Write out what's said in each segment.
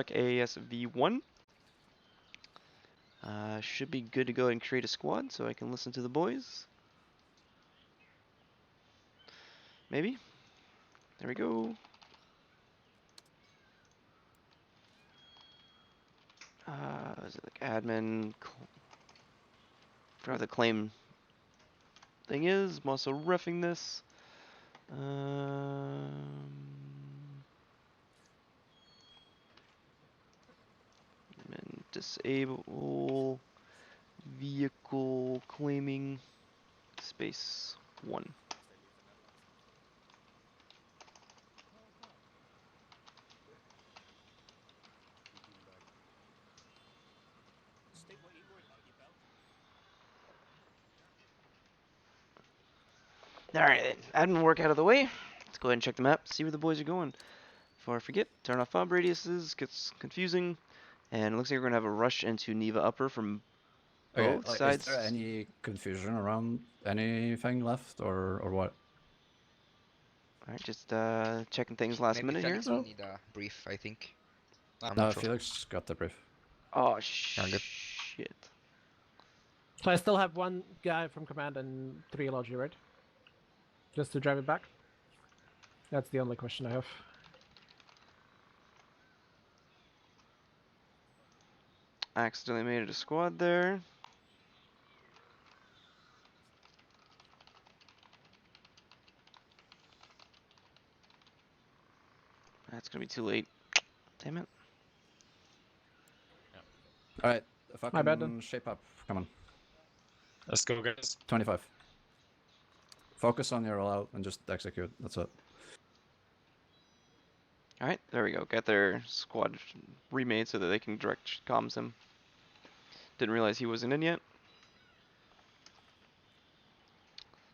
ASV1. Should be good to go and create a squad so I can listen to the boys. Maybe. There we go. Is it like admin? Forgot what the claim thing is. I'm also reffing this. And disable vehicle claiming space 1. Alright, admin work out of the way. Let's go ahead and check the map, see where the boys are going. Before I forget, turn off fob radiuses, gets confusing. And it looks like we're going to have a rush into Neva Upper from both sides. Is there any confusion around anything left, or what? Alright, just checking things last minute here. Felix will need a brief, I think. I'm No, not sure. Felix got the brief. Oh, shit. So I still have one guy from command and 3 LRG, right? Just to drive it back? That's the only question I have. Accidentally made it a squad there. That's gonna be too late. Damn it. Alright, fucking My bad then. shape up. Come on. Let's go, guys. 25. Focus on your rollout and just execute. That's it. Alright, there we go. Got their squad remade so that they can direct comms him. Didn't realize he wasn't in yet.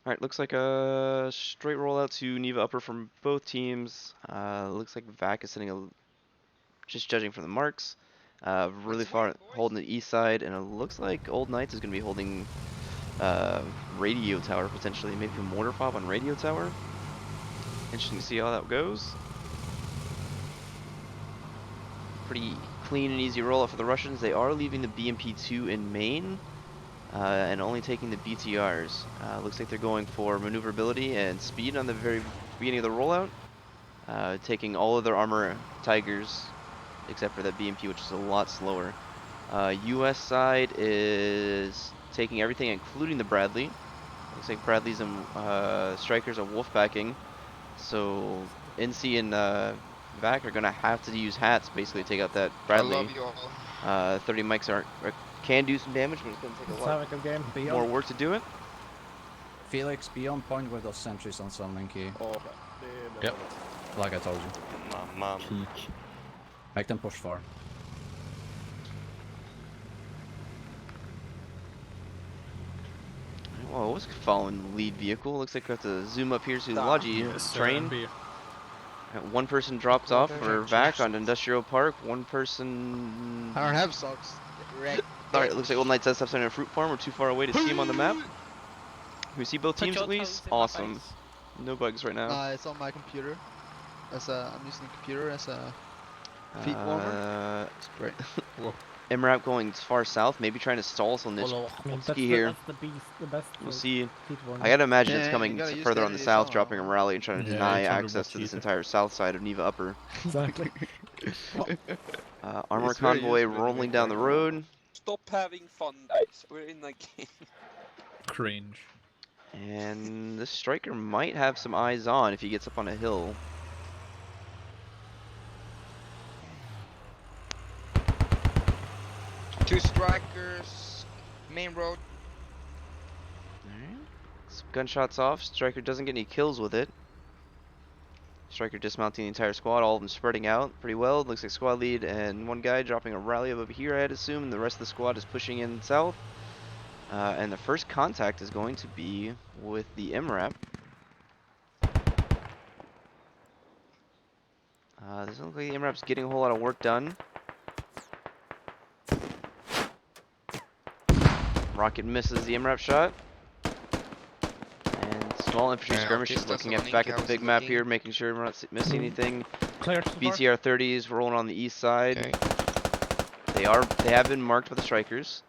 Alright, looks like a straight rollout to Neva Upper from both teams. Looks like VaC is sitting just judging from the marks. Really far holding the east side, and it looks like Old Knights is going to be holding radio tower potentially. Maybe a mortar fob on radio tower. Interesting to see how that goes. Pretty clean and easy rollout for the Russians. They are leaving the BMP-2 in main and only taking the BTRs. Looks like they're going for maneuverability and speed on the very beginning of the rollout. Taking all of their armor Tigers except for that BMP, which is a lot slower. US side is taking everything, including the Bradley. Looks like Bradley's and Strikers are wolfpacking. So NC and VaC are gonna have to use hats basically to take out that Bradley. I love you all. 30 mics can do some damage, but it's gonna take a lot game. more work to do it. Felix, be on point with those sentries on Sunling Key. Yep. Like I told you. Make them push far. Well, I was following the lead vehicle. Looks like we have to zoom up here to the Logi train. One person dropped off for VaC on Industrial Park. One person... I don't have socks. Alright, it looks like Old Knights has in a fruit farm. We're too far away to see him on the map. Can we see both teams at least? Awesome. No bugs right now. It's on my computer. I'm using the computer as a feet warmer. It's great. MRAP going far south, maybe trying to stall some Nishki here. That's the best. We'll see. Feet warmer. I gotta imagine it's Yeah, coming you gotta use further that on the as south, well. dropping a rally and trying to deny it's under access to this Batista. entire south side of Neva Upper. Exactly. Armor It's very convoy useful to rolling make down the like- road. Stop having fun, guys. We're in a game. Cringe. And this striker might have some eyes on if he gets up on a hill. Two strikers, main road. Alright. Some gunshots off. Striker doesn't get any kills with it. Striker dismounting the entire squad, all of them spreading out pretty well. Looks like squad lead and one guy dropping a rally over here, I'd assume. And the rest of the squad is pushing in south. And the first contact is going to be with the MRAP. Doesn't look like the MRAP's getting a whole lot of work done. Rocket misses the MRAP shot. And small infantry skirmish is looking back at the big map here, making sure we're not missing anything. Cleared so far. BTR 30s rolling on the east side. Okay. They have been marked by the strikers.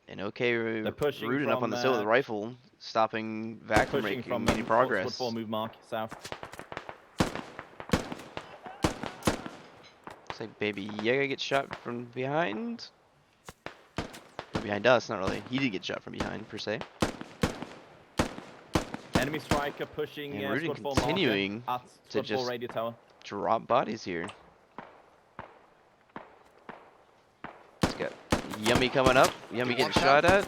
And okay, pushing rooting up on from, the hill with a rifle, stopping VaC from Pushing making from any progress. Wood 4, move mark, south. Looks like Baby Yaga gets shot from behind. Or behind us, not really. He did get shot from behind, per se. Enemy striker pushing And rooting squad 4 continuing marker at to squad 4 just radio tower. drop bodies here. He's got Yummy coming up. Yummy getting shot at.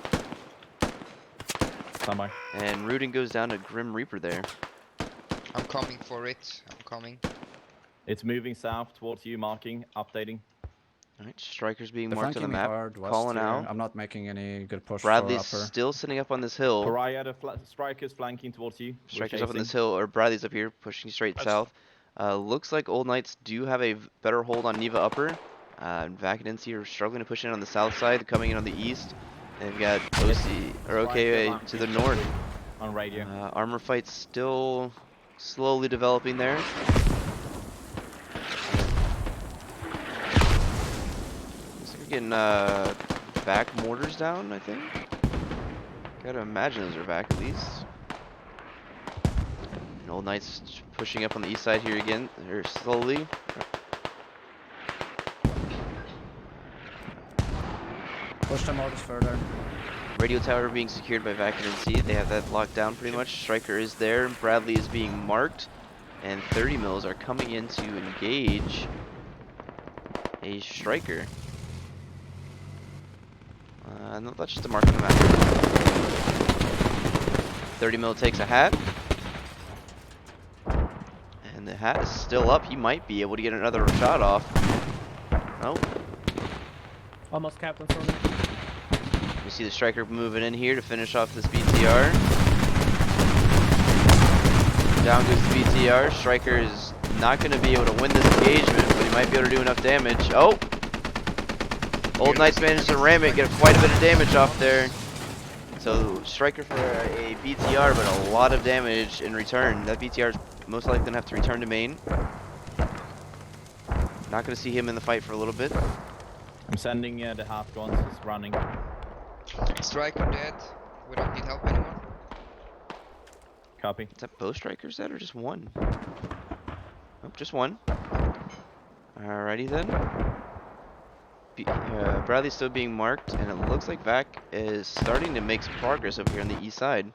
Standby. And rooting goes down to Grim Reaper there. I'm coming for it. I'm coming. It's moving south towards you, marking, updating. Alright, strikers being They're marked on the flanking me map. hard west Calling here. out. I'm not making any good push Bradley's for upper. still sitting up on this hill. Pariah, the strikers flanking towards you. We're Strikers up on this chasing. hill, or Bradley's up here, pushing straight south. Looks like Old Knights do have a better hold on Neva Upper. VaC and NC are struggling to push in on the south side, coming in on the east. They've got OC or OKA to the north. On radio. Armor fight's still slowly developing there. Looks like we're getting VaC mortars down, I think. Gotta imagine those are VaC at least. And Old Knights pushing up on the east side here again. They're slowly. Push them mortars further. Radio tower being secured by VaC and NC. They have that locked down pretty much. Striker is there. Bradley is being marked. And 30 mils are coming in to engage a striker. No, that's just a mark on the map. 30 mil takes a hat. And the hat is still up. He might be able to get another shot off. Oh. Almost capped on Stormy. You see the striker moving in here to finish off this BTR. Down goes the BTR. Striker is not going to be able to win this engagement, but he might be able to do enough damage. Oh! Old Knights managed to ram it, get quite a bit of damage off there. So striker for a BTR, but a lot of damage in return. That BTR is most likely going to have to return to main. Not going to see him in the fight for a little bit. I'm sending the half guns, it's running. Striker dead. We don't need help anymore. Copy. Is that both strikers dead or just one? Nope, just one. Alrighty then. Bradley's still being marked, and it looks like VaC is starting to make some progress over here on the east side.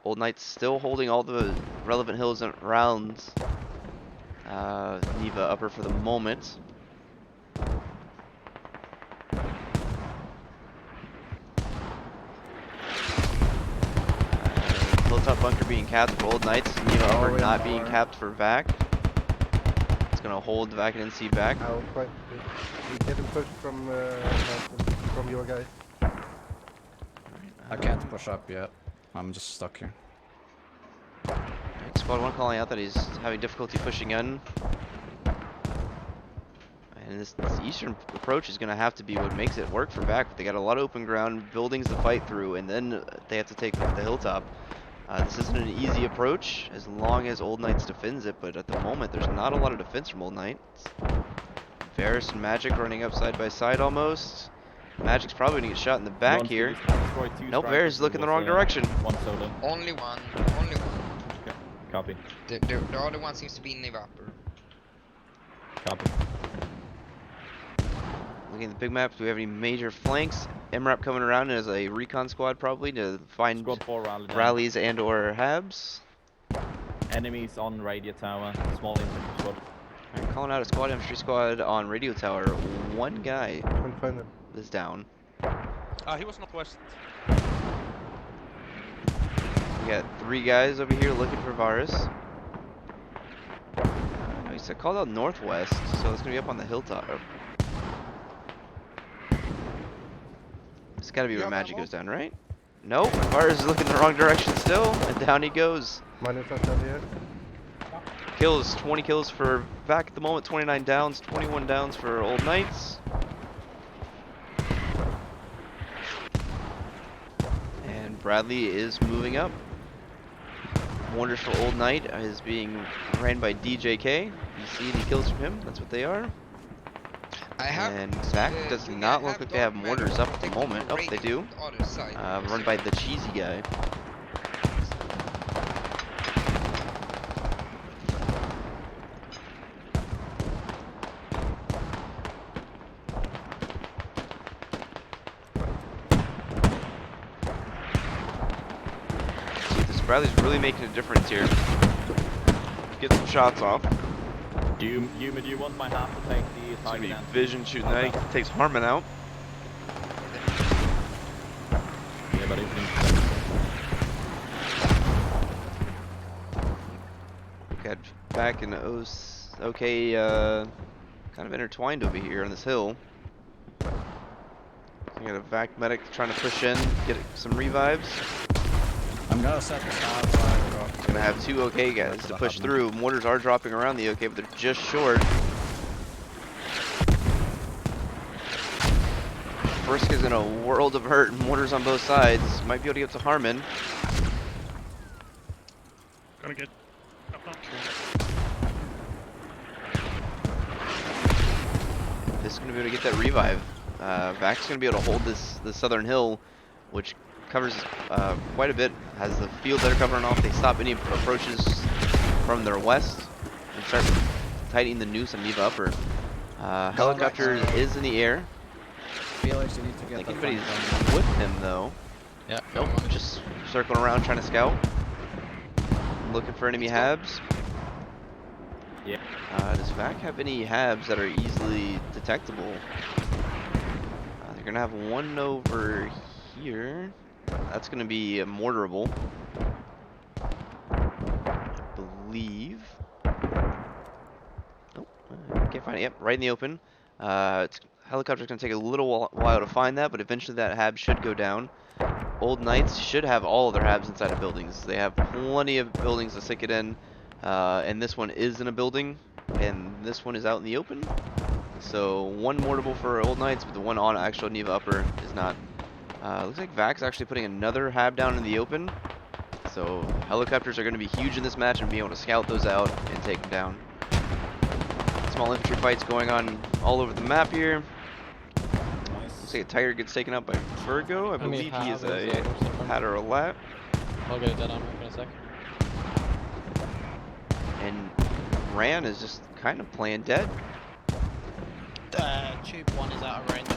Old Knights still holding all the relevant hills around Neva Upper for the moment. Hilltop bunker being capped for Old Knights. Neva Upper not being capped for VaC. It's gonna hold VaC and NC back. I'll try to get him pushed from your guys. I can't push up yet. I'm just stuck here. Alright, squad 1 calling out that he's having difficulty pushing in. And this eastern approach is going to have to be what makes it work for VaC. They got a lot of open ground, buildings to fight through, and then they have to take the hilltop. This isn't an easy approach as long as Old Knights defends it, but at the moment there's not a lot of defense from Old Knights. Varus and Magic running up side by side almost. Magic's probably going to get shot in the back here. Nope, Varus is looking the wrong direction. One solo. Only one. Only one. Okay. Copy. The other one seems to be in Neva Upper. Copy. Looking at the big map, do we have any major flanks? MRAP coming around as a recon squad probably to find Squad 4 rally down. rallies and or Habs. Enemies on radio tower. Small infantry squad. Alright, calling out a squad infantry squad on radio tower. One guy is down. He was not west. We got 3 guys over here looking for Varus. No, he's called out northwest, so it's gonna be up on the hilltop. It's gotta be where Magic goes down, right? Nope, Varus is looking the wrong direction still, and down he goes. Kills, 20 kills for VaC at the moment, 29 downs, 21 downs for Old Knights. And Bradley is moving up. Mortars for Old Knight is being ran by DJK. You see any kills from him? That's what they are. I have. And VaC does you not guys look have like they have dark mortars matter up at the protecting moment. your Oh, they radio do. from the other side. Run by the cheesy guy. See, this Bradley's really making a difference here. Get some shots off. Do you want my half to take the It's gonna target be down? Vision shooting that. He takes Harmon out. Yeah, buddy. Got back in okay, kind of intertwined over here on this hill. I got a VaC medic trying to push in, get some revives. I'm gonna set this outside. Gonna have two OK guys to push through. Mortars are dropping around the OK, but they're just short. Frisk is in a world of hurt. Mortars on both sides. Might be able to get to Harmon. Gonna get up on. This is gonna be able to get that revive. VaC's gonna be able to hold this southern hill, which covers quite a bit. Has the field they're covering off. They stop any approaches from their west and start tightening the noose on Neva Upper. Helicopter is in the air. Felix, you need to I get think the anybody's front gun. with him though. Yeah. Nope, just circling around trying to scout. Looking for enemy habs. Yeah. Does VaC have any habs that are easily detectable? They're gonna have one over here. That's gonna be a mortarable, I believe. Nope, can't find it. Yep, right in the open. Helicopter's gonna take a little while to find that, but eventually that hab should go down. Old Knights should have all of their habs inside of buildings. They have plenty of buildings to stick it in, and this one is in a building, and this one is out in the open. So one mortable for Old Knights, but the one on actual Neva Upper is not. Looks like VaC's actually putting another hab down in the open. So helicopters are going to be huge in this match and be able to scout those out and take them down. Small infantry fights going on all over the map here. Looks like a Tiger gets taken out by Virgo. I believe he is a hat or a lat. I'll get a dead armor in a sec. And Ran is just kind of playing dead. Tube 1 is out of range.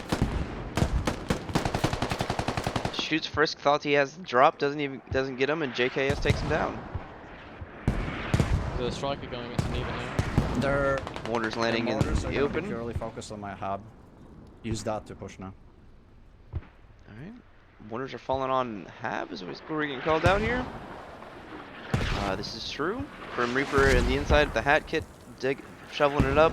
Shoots Frisk, thought he has the drop, doesn't get him, and JKS takes him down. There's a striker going into Neva now. Their Mortars landing in mortars are the gonna be open. purely focused on my hub. Use that to push now. Alright. Mortars are falling on Hab, is what we're getting called out here. This is true. From Reaper in the inside, the hat kit shoveling it up.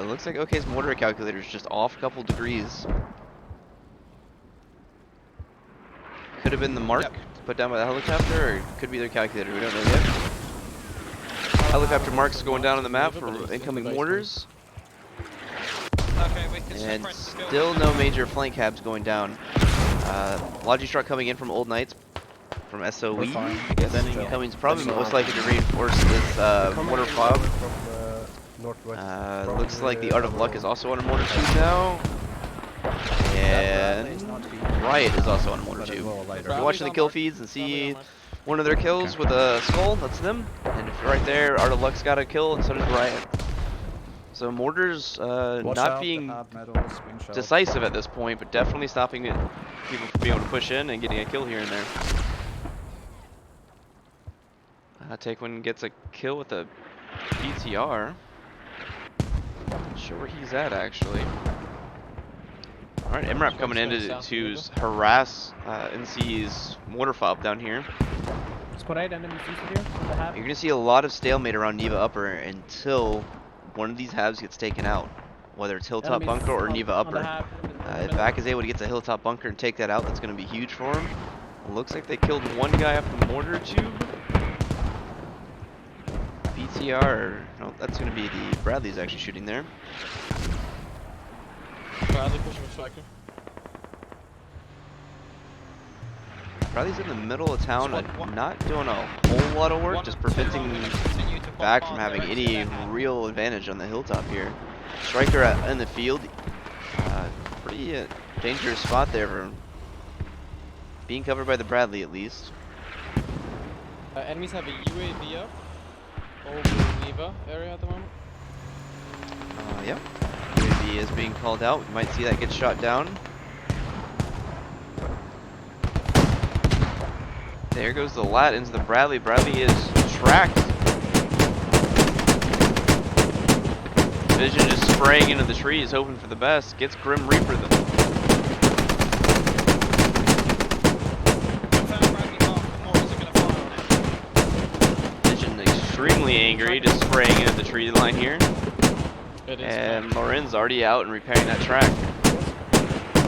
Looks like OK's mortar calculator is just off a couple degrees. Could have been the mark put down by the helicopter, or it could be their calculator, we don't know yet. Helicopter marks going down on the map for incoming mortars. Okay, we can And separate the still no major flank habs going down. Logistruck coming in from Old Knights from SOE. We're fine. I guess Then incoming's probably that's most fine. likely to reinforce this mortar fob. From northwest. From Looks like the Art of Luck is Bravo. also on a mortar tube now. And Riot is also on a mortar tube. If you're watching the kill feeds and see one of their kills with a skull, that's them. And if you're right there, Art of Luck's got a kill, and so does Riot. So mortars not being decisive at this point, but definitely stopping people from being able to push in and getting a kill here and there. Taekwon gets a kill with a BTR. Not sure where he's at actually. Alright, MRAP coming in to harass NC's mortar fob down here. Squad 8 enemies east of here. The hab. You're gonna see a lot of stalemate around Neva Upper until one of these halves gets taken out, whether it's Hilltop Enemies Bunker or on- Neva on the Upper. hab in the If middle. VaC is able to get to Hilltop Bunker and take that out, that's gonna be huge for him. Looks like they killed one guy off the mortar tube. BTR, no, that's gonna be the Bradley's actually shooting there. Bradley pushing with striker. Bradley's in the middle of town, Squad one. not doing a whole lot of work, One just and two are preventing gonna continue to VaC from bombard having directly any ahead. real advantage on the hilltop here. Striker in the field, pretty dangerous spot there for him. Being covered by the Bradley at least. Enemies have a UAV up over Neva area at the moment. Yep. UAV is being called out. We might see that get shot down. There goes the lat into the Bradley. Bradley is tracked. Vision just spraying into the trees, hoping for the best. Gets Grim Reaper though. Vision extremely angry, just spraying into the tree line here. And Loren's already out and repairing that track.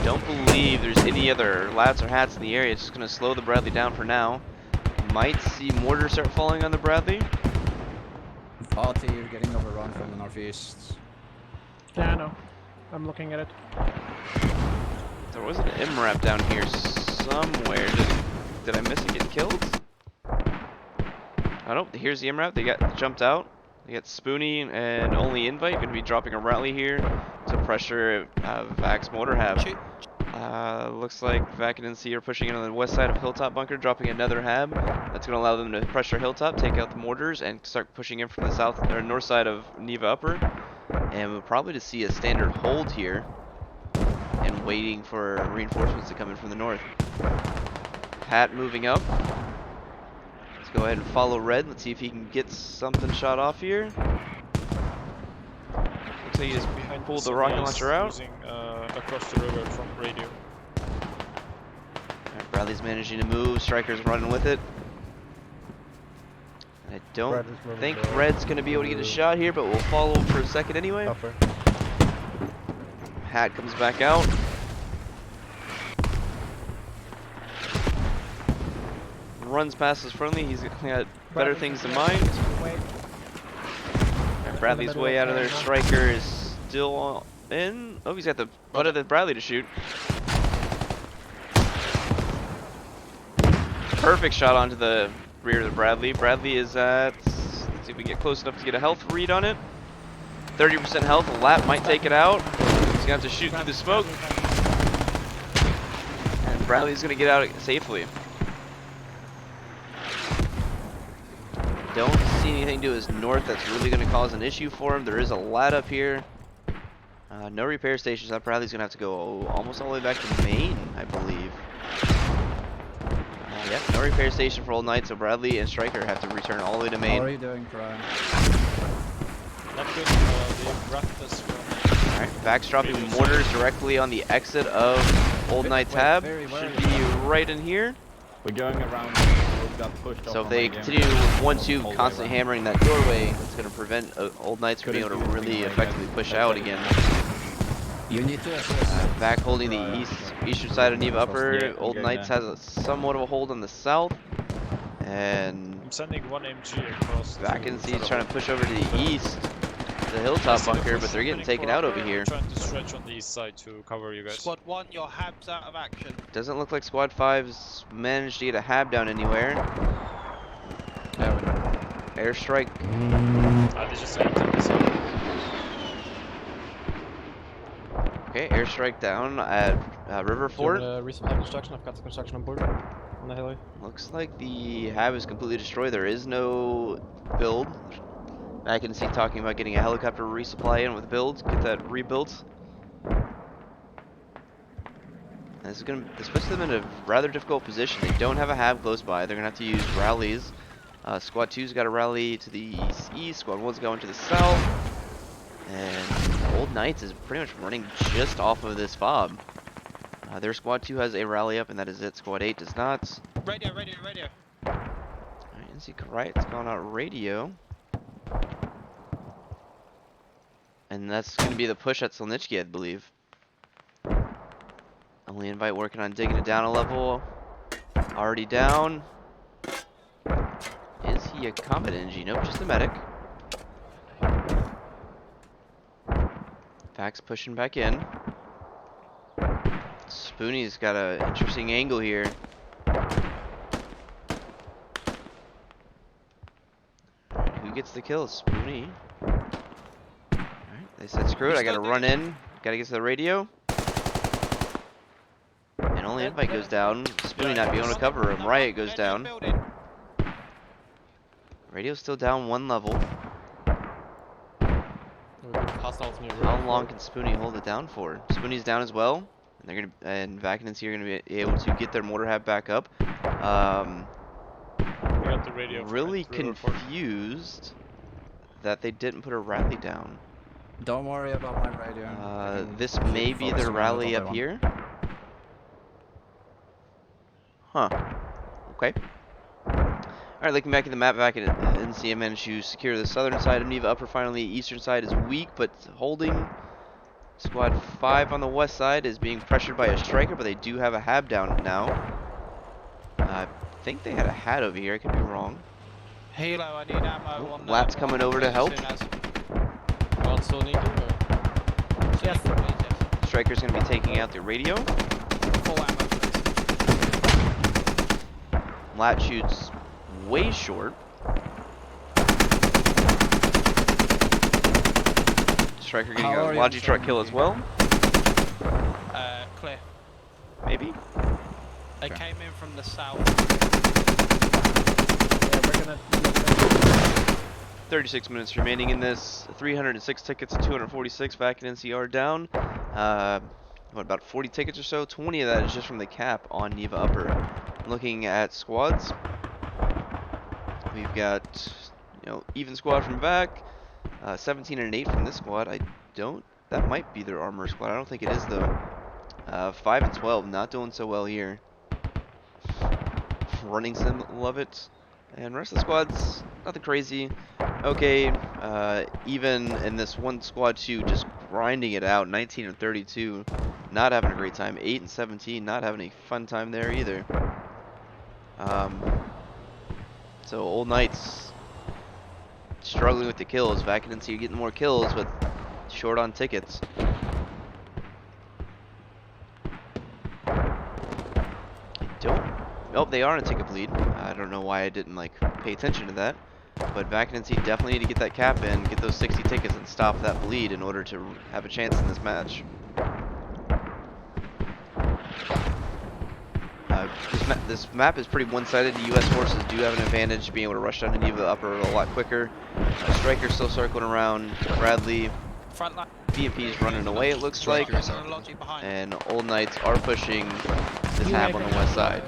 Don't believe there's any other lats or hats in the area. It's just going to slow the Bradley down for now. Might see mortar start falling on the Bradley. Party getting overrun from the northeast. Yeah, I know. I'm looking at it. There was an MRAP down here somewhere. Did I miss it getting killed? Oh, here's the MRAP. They got jumped out. They got Spoony and only Invite going to be dropping a rally here to pressure VaC's mortar hab. Looks like VaC and NC are pushing in on the west side of Hilltop Bunker, dropping another hab. That's going to allow them to pressure Hilltop, take out the mortars, and start pushing in from the south or north side of Neva Upper. And we'll probably just see a standard hold here and waiting for reinforcements to come in from the north. Hat moving up. Let's go ahead and follow Red. Let's see if he can get something shot off here. Looks like he just pulled the rocket launcher out. Using, across the river from radio. Alright, Bradley's managing to move. Striker's running with it. I don't think Red's going to be able to get a shot here, but we'll follow for a second anyway. Upper. Hat comes back out. Runs past his friendly. He's got better things in mind. And Bradley's way out of there. Striker is still in. Oh, he's got the butt of the Bradley to shoot. Perfect shot onto the rear of the Bradley. Bradley is at, let's see if we get close enough to get a health read on it. 30% health. A lap might take it out. He's gonna have to shoot through the smoke. And Bradley's gonna get out safely. Don't see anything to his north that's really gonna cause an issue for him. There is a lat up here. No repair stations. That Bradley's gonna have to go almost all the way back to Maine, I believe. Yep, no repair station for Old Knight, so Bradley and Striker have to return all the way to Maine. How are you doing, Brian? Not good. They wrapped us from. Alright, VaC's dropping mortars directly on the exit of Old Knight tab. Should be right in here. We're going around. We got pushed So off if they on the continue with 1-2 Whole way constantly around. hammering that doorway, it's going to prevent Old Knights from being able to really effectively push out again. You need to assist. VaC holding the eastern side of Neva Upper. Yeah, Old okay, Knights has somewhat of a hold on the south. And I'm sending one MG across. VaC and C is trying to push over to the east, the Hilltop Bunker, but they're getting taken out over here. I'm trying to stretch on the east side to cover you guys. Squad 1, your hab's out of action. Doesn't look like Squad 5's managed to get a hab down anywhere. Airstrike. They just entered this side. Okay, airstrike down at River Fort. Resupply construction. I've got the construction on board on the highway. Looks like the hab is completely destroyed. There is no build. I can see talking about getting a helicopter resupply in with builds, get that rebuilt. This is going to puts them in a rather difficult position. They don't have a hab close by. They're going to have to use rallies. Squad 2's got a rally to the east. Squad 1's going to the south. And Old Knights is pretty much running just off of this fob. Their Squad 2 has a rally up, and that is it. Squad 8 does not. Radio. Alright, NC Right's gone out radio. And that's going to be the push at Solnichki, I believe. Only Invite working on digging it down a level. Already down. Is he a combat NG? Nope, just a medic. VaC's pushing back in. Spoonie's got an interesting angle here. gets the kill? Spoony. Alright, they said screw it, I gotta run in. Gotta get to the radio. And only invite goes down. Spoony not being able to cover him. Riot goes down. Radio's still down 1 level. Hostiles near How roof. long can Spoony hold it down for? Spoony's down as well. And they're and VaC and NC are gonna be able to get their mortar hab back up. We got the radio. from Really it, through report. confused that they didn't put a rally down. Don't worry about my radio. I can This keep may be focusing their on it rally all I up want. here. Huh. Okay. Alright, looking back at the map, VaC and NC managed to secure the southern side of Neva Upper. Finally, eastern side is weak, but holding. Squad 5 on the west side is being pressured by a striker, but they do have a hab down now. I think they had a hat over here, I could be wrong. Helo, I need ammo on Lap's coming over to help. Well, still need to. Yes. Striker's going to be taking out the radio. Full ammo. Lat shoots way short. Striker getting How a are you Logi truck kill as well. Clear. Maybe. They Okay. came in from the south. Yeah, we're gonna. 36 minutes remaining in this. 306 tickets to 246. VaC and NCR down. What, about 40 tickets or so? 20 of that is just from the cap on Neva Upper. Looking at squads, we've got, even squad from VaC. 17 and an 8 from this squad. That might be their armor squad. I don't think it is though. 5 and 12, not doing so well here. Running sim, love it. And rest of the squads, nothing crazy. Okay, even in this one squad too, just grinding it out. 19 and 32, not having a great time. 8 and 17, not having a fun time there either. So Old Knights struggling with the kills. VaC and NC getting more kills, but short on tickets. Oh, they are in a ticket bleed. I don't know why I didn't pay attention to that. But VaC and NC definitely need to get that cap in, get those 60 tickets and stop that bleed in order to have a chance in this match. This map is pretty one-sided. The US forces do have an advantage being able to rush down to Neva Upper a lot quicker. Striker's still circling around. Bradley, Front line. BMP's running away it looks like. And Old Knights are pushing this hab on the west side.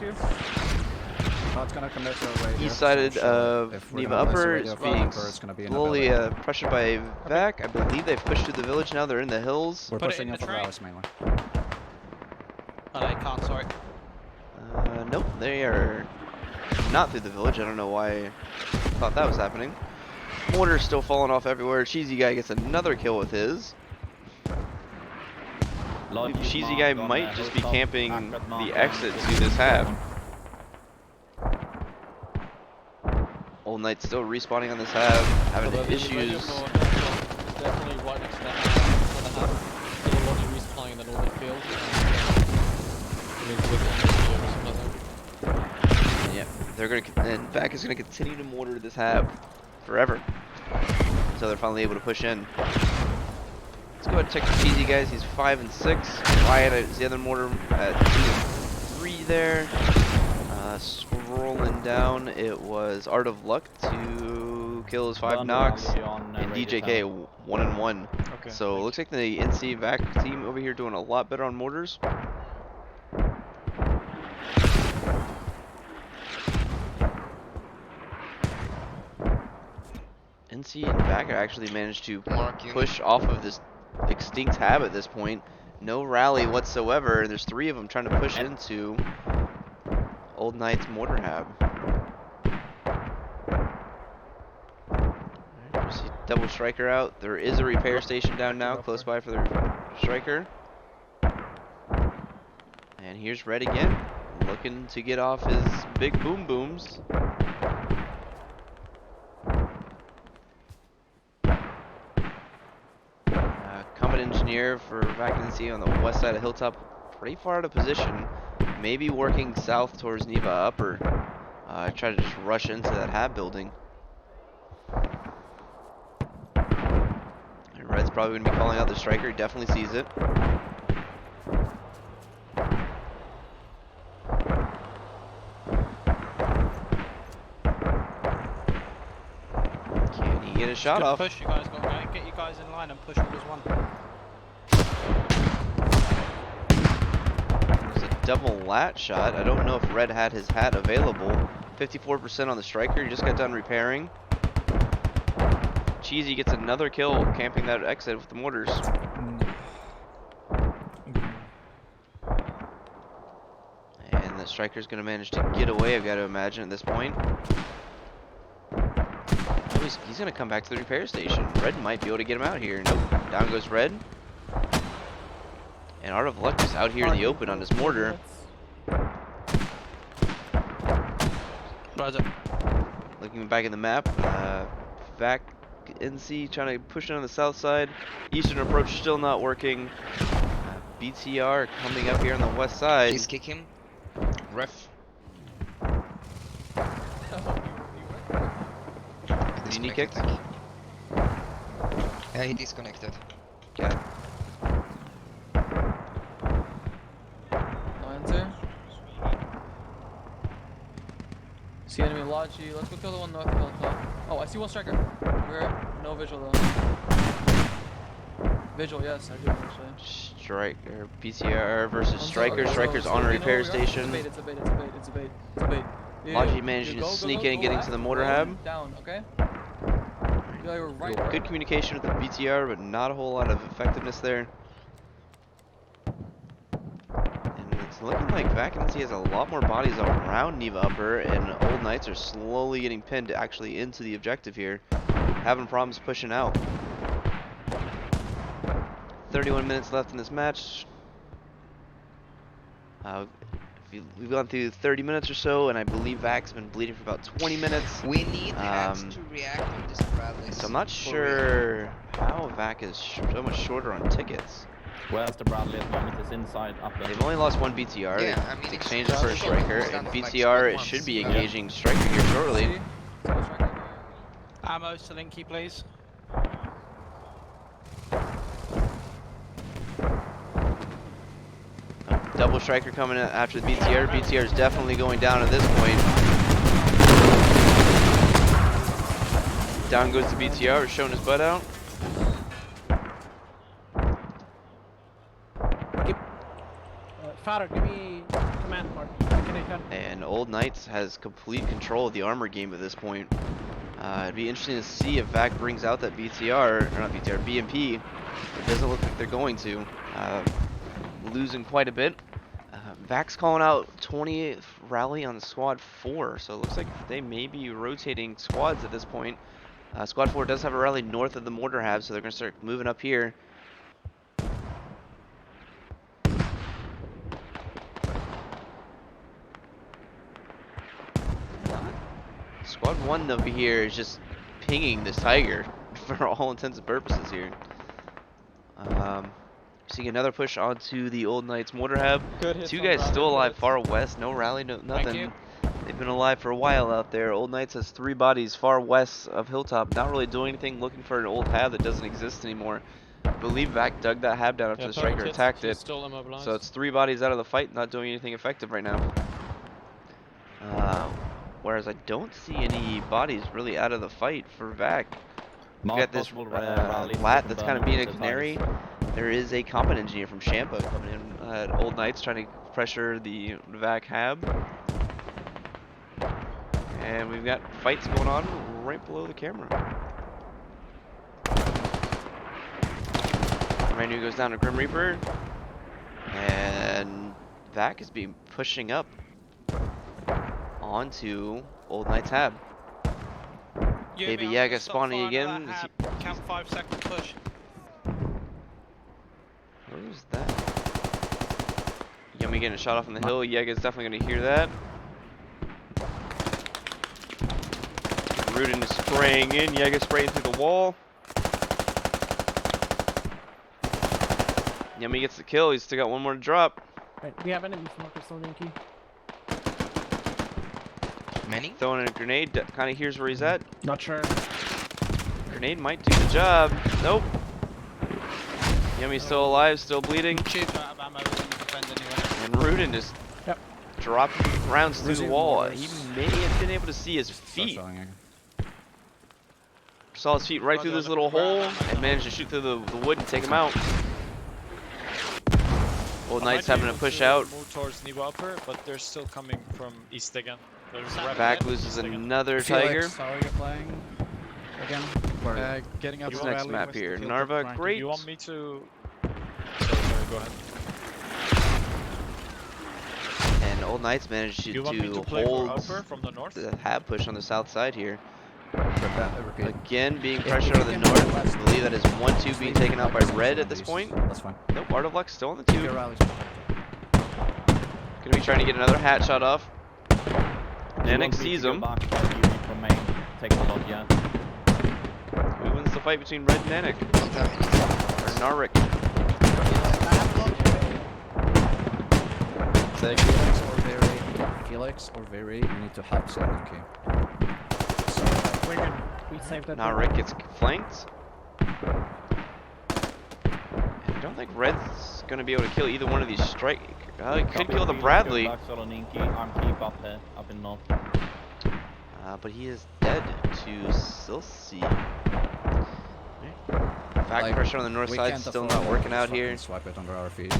Not gonna commit to a radio. East sided So of if we're Neva gonna place a Upper radio is for being Upper, it's gonna be in the slowly village. pressured by VaC. I believe they've pushed through the village now. They're in the hills. We're Put it pushing in up the for train. Rallis mainly. Oh, they can't, sorry. Nope, they are not through the village. I don't know why I thought that was happening. Mortar's still falling off everywhere. Cheesy Guy gets another kill with his. I believe Cheesy Guy might just be camping the exit to this hab. Old Knight still respawning on this hab, having issues. Definitely right next to that house. Still a lot of respawning in the northern field. Yeah, they're gonna, and VaC is gonna continue to mortar this hab forever until they're finally able to push in. Let's go ahead and check the Cheesy Guys. He's 5 and 6. Riot is the other mortar at 2 and 3 there. Scrolling down, it was Art of Luck, 2 kills, 5 knocks, and DJK 1 and 1. Okay. So it looks like the NC VaC team over here doing a lot better on mortars. NC and VaC actually managed to push off of this extinct hab at this point. No rally whatsoever. There's 3 of them trying to push into Old Knight's mortar hab. Alright, we see double striker out. There is a repair station down now, close by for the striker. And here's Red again, looking to get off his big boom booms. Combat engineer for VaC and NC on the west side of Hilltop, pretty far out of position. Maybe working south towards Neva Upper. Try to just rush into that hab building. probably gonna be calling out the striker. He definitely sees it. Can he get a shot Good off? push, you guys got going. Get you guys in line and push all as one. There's a double lat shot. I don't know if Red had his hat available. 54% on the striker. He just got done repairing. Cheesy gets another kill camping that exit with the mortars. And the striker's going to manage to get away, I've got to imagine, at this point. Oh, he's going to come back to the repair station. Red might be able to get him out here. Nope. Down goes Red. And Art of Luck is out here in the open on his mortar. Roger. Looking back at the map, VaC NC trying to push it on the south side. Eastern approach still not working. BTR coming up here on the west side. Please kick him. Ref. Did he need kicked? Disconnected, yeah, he disconnected. Okay. Enter. See enemy Logi. Let's go kill the one north of hilltop. Oh, I see one striker. Where? No visual though. Visual, yes, I do actually. Striker, BTR versus I'm Striker. sorry, Striker's so on a you know repair where we are? station. It's a bait, it's a bait, it's a bait, it's a bait, it's a bait. Logi managing to sneak in and getting to the mortar hab. Down, okay? You're right. Good communication with the BTR, but not a whole lot of effectiveness there. And it's looking like VaC NC has a lot more bodies around Neva Upper, and Old Knights are slowly getting pinned actually into the objective here. Having problems pushing out. 31 minutes left in this match. We've gone through 30 minutes or so, and I believe VaC's been bleeding for about 20 minutes. We need Hacks to react on this rallies. So I'm not sure how VaC is so much shorter on tickets. Where's the Bradley at the moment? It's inside upper. They've only lost one BTR. Yeah, I mean, Exchanged for a striker, and BTR should be engaging striker here shortly. Ammo to Linky, please. Double striker coming in after the BTR. BTR is definitely going down at this point. Down goes the BTR, showing his butt out. Farah, give me command mark. Can I come? And Old Knights has complete control of the armor game at this point. It'd be interesting to see if VaC brings out that BTR, or not BTR, BMP. It doesn't look like they're going to. Losing quite a bit. VaC's calling out 20th rally on squad 4, so it looks like they may be rotating squads at this point. Squad 4 does have a rally north of the mortar hab, so they're going to start moving up here. Squad 1 over here is just pinging this Tiger for all intents and purposes here. Seeing another push onto the Old Knights mortar hab. Two guys still alive far west, no rally, no nothing. They've been alive for a while out there. Old Knights has 3 bodies far west of Hilltop, not really doing anything, looking for an old hab that doesn't exist anymore. I believe VaC dug that hab down after the striker attacked it. So it's 3 bodies out of the fight, not doing anything effective right now. Whereas I don't see any bodies really out of the fight for VaC. We've got this lat that's kind of being a canary. There is a combat engineer from Champa coming in at Old Knights trying to pressure the VaC hab. And we've got fights going on right below the camera. Ranu goes down to Grim Reaper. And VaC is being pushing up onto Old Knights hab. Baby Yaga spawning again. Count 5-second push. Where's that? Yummy getting a shot off on the hill. Yaga's definitely going to hear that. Rudin is spraying in. Yaga spraying through the wall. Yummy gets the kill. He's still got one more to drop. Right, we have enemies markers on Linky. Many? Throwing in a grenade. Kind of hears where he's at. Not sure. Grenade might do the job. Nope. Yummy's still alive, still bleeding. Tubes are out of ammo, we can defend anyway. And Rudin just Yep. dropping rounds through the Receiving wall. orders. He may have been able to see his Start feet. showing again. Saw his feet right through this little hole and managed to shoot through the wood and take him out. Old I Knight's might be having to able push out. Move towards Niva Upper, but they're still coming from east again. There's a rapid VaC hit loses east again. another tiger. Felix, how are you playing? Again? Where? Getting up What's the next valley map west of here? Hilltop Narva, Rankin. great. You want me to... Sorry, go ahead. And Old Knight's managed to You want me to play hold for Upper from the north? the hab push on the south side here. Repeat. Again, being If pressured you on the can north. go west, I believe that is 1-2 being taken out by Focus red on at this these. point. That's fine. Nope, Art of Luck still on the Your tube. rallies. Gonna be trying to get another hat shot off. Nanik sees him. Take the log, yeah. Who wins the fight between Red and Nanik? Don't have any. Or Narvik? Take Felix or Very. Felix or Very, you need to have some key. So, We're good. We saved that. Narvik gets flanked. And I don't think Red's gonna be able to kill either one of these strike. He could kill the Bradley. Up in north. But he is dead to Silsey. Back like, pressure on the north we side can't still afford not working to out fucking here. Swipe it under our feet.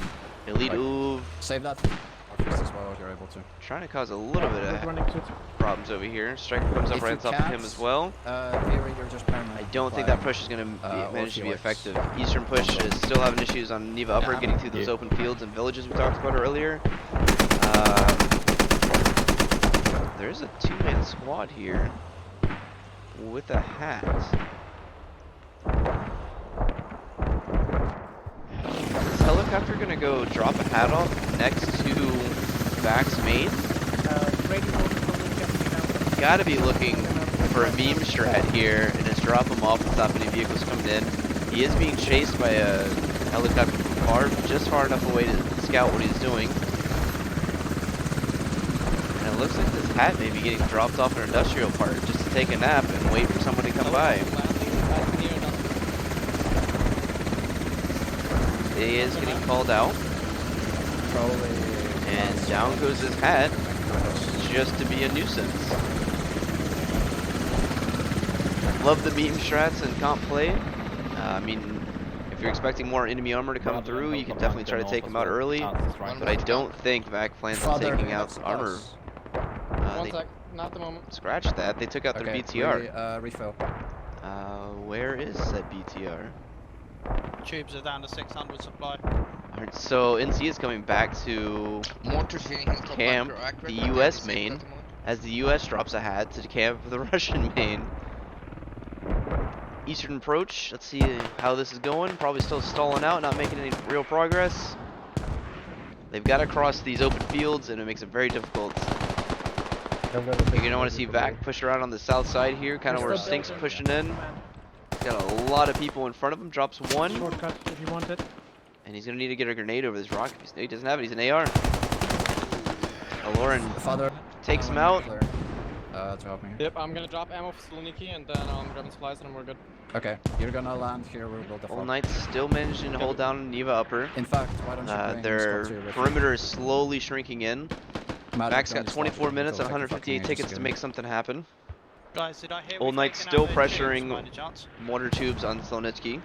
Elite Like- Uv Save that. Our fist as well if you're able to. trying to cause a little bit We're of running to it. problems over here. Striker comes up If right you on top of him can't, as well. Very, you're just permanent. I don't think that push is going to or manage to be Felix. effective. Eastern push is still having issues on Neva Upper, Yeah. getting through those open fields and villages we talked about earlier. There's a two-man squad here with a hat. Is helicopter going to go drop a hat off next to VaC's main? Gotta be looking for a meme strat here and just drop him off and stop any vehicles coming in. He is being chased by a helicopter from far, just far enough away to scout what he's doing. And it looks like this hat may be getting dropped off an industrial park just to take a nap and wait for someone to come by. He is getting called out. Probably. And down goes his hat just to be a nuisance. Love the meme strats and comp play. I mean, if you're expecting more enemy armor to come through, you can definitely try to take him out early. But I don't think VaC plans on taking out armor. They not the moment. scratched that. They took out their BTR. Refill. Where is said BTR? Tubes are down to 600 supply. Alright, so NC is coming back to Mortar shooting Hilltop camp, accurate, the accurate, US safe main, at the moment. as the US drops a hat to camp the Russian main. Eastern approach, let's see how this is going. Probably still stalling out, not making any real progress. They've got to cross these open fields and it makes it very difficult. You're going to want to see VaC push around on the south side here, kind of where Stink's pushing in. Got a lot of people in front of him, drops one. Shortcut if you want it. And he's going to need to get a grenade over this rock. He doesn't have it, he's an AR. Aloran Father takes him out. To help me. Yep, I'm gonna drop ammo for Saloniki and then I'm grabbing supplies and we're good. Okay, you're gonna land here. We'll build the Old fort. Knight's still managing to hold down Neva Upper. In fact, why don't you bring Their Scott to your perimeter is slowly shrinking in. Magic, VaC's don't got just 24 stop minutes and until, like, 158 fucking tickets ages to ago. make something happen. Guys, did I hear Old we've Knight's taken still out their tubes pressuring by any chance? mortar tubes on Slonitsky.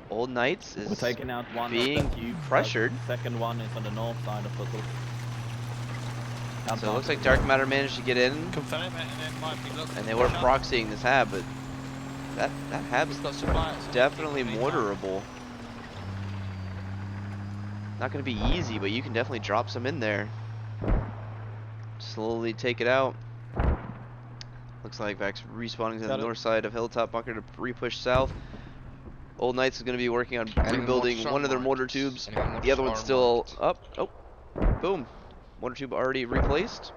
Old Knights We're is taking out one being of the tubes. pressured. Second one is on the north side of Foothill. So it looks like Dark Matter managed to get in, Confirm it and it might be looking and they to were push up. proxying this hab, but that hab's Got supplies. definitely Meantime. mortarable. Not going to be easy, but you can definitely drop some in there. Slowly take it out. Looks like VaC's respawning to the north side of Hilltop Bunker to re-push south. Old Knights is going to be working on rebuilding one of their mortar tubes. The other one's still up. Oh, boom. Mortar tube already replaced.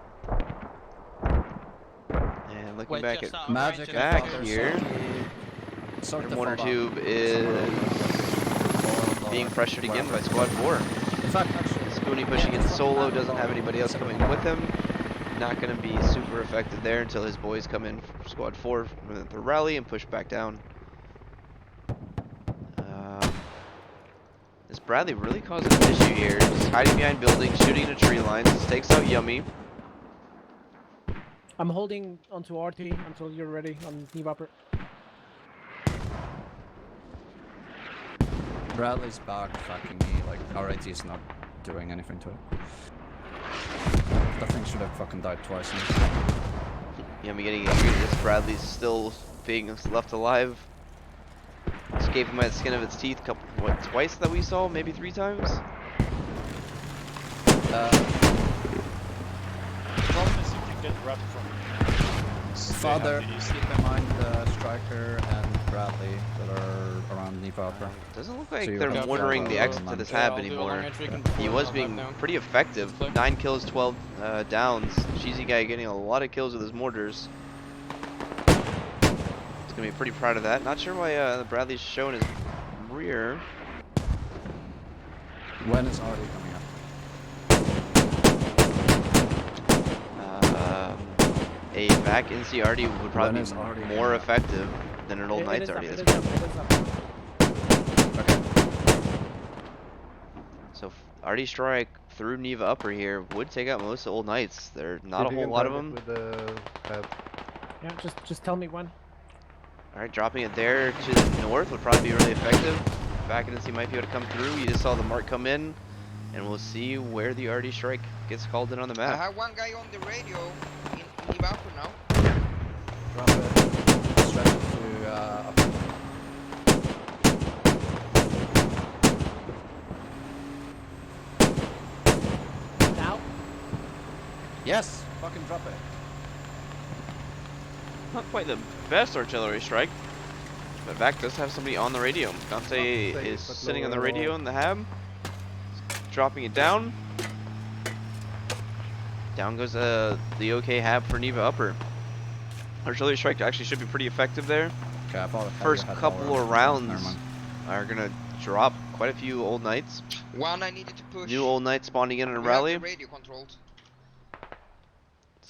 And looking Wait, back just at out of Magic range of back the tubes. here. Sort Their the mortar fall out. tube is being pressured again by Squad 4. In fact, actually, Spoonie pushing in solo, doesn't have anybody else coming with him. Not going to be super effective there until his boys come in for Squad 4 with the rally and push back down. Is Bradley really causing an issue here? Just hiding behind buildings, shooting into tree lines. Takes out Yummy. I'm holding onto RT until you're ready on Neve upper. Bradley's back fucking me, like RAT is not doing anything to it. That thing should have fucking died twice. Yummy getting angry. This Bradley's still being left alive. Escaping by the skin of its teeth. Twice that we saw? Maybe 3 times? The problem is you can get wrapped from Father, keep in mind the Striker and Bradley that are around Neve upper. Doesn't look like So you they're have mortaring to the go exit to man. this Yeah, hab I'll do a long anymore. entry, can He pull was it being down. pretty effective. It's clear. 9 kills, 12 downs. Cheesy guy getting a lot of kills with his mortars. He's gonna be pretty proud of that. Not sure why Bradley's showing his rear. When is RD coming up? A VaC NCRD would probably is already be more coming up? effective than an old It Knights is up, already it is. is up, it is up. Okay. So RD Strike through Neva upper here would take out most of Old Knights. There are not a whole lot of them. With the Yeah, just tell me when. Alright, dropping it there to the north would probably be really effective. VaC NC might be able to come through. You just saw the mark come in. And we'll see where the RD Strike gets called in on the I map. have one guy on the radio in Liverpool now. Drop it. Straight to upper. Now? Yes! Fucking drop it. Not quite the best artillery strike. But VaC does have somebody on the radio. Dante Not safe, is but sitting on the lower at radio all. in the hab. Dropping it down. Down goes the OK hab for Neva upper. Artillery strike actually should be pretty effective there. Okay, I thought First couple of rounds are gonna drop quite a few Old Knights. One I needed to push. New Old Knights spawning in on a We have rally. the radio controlled.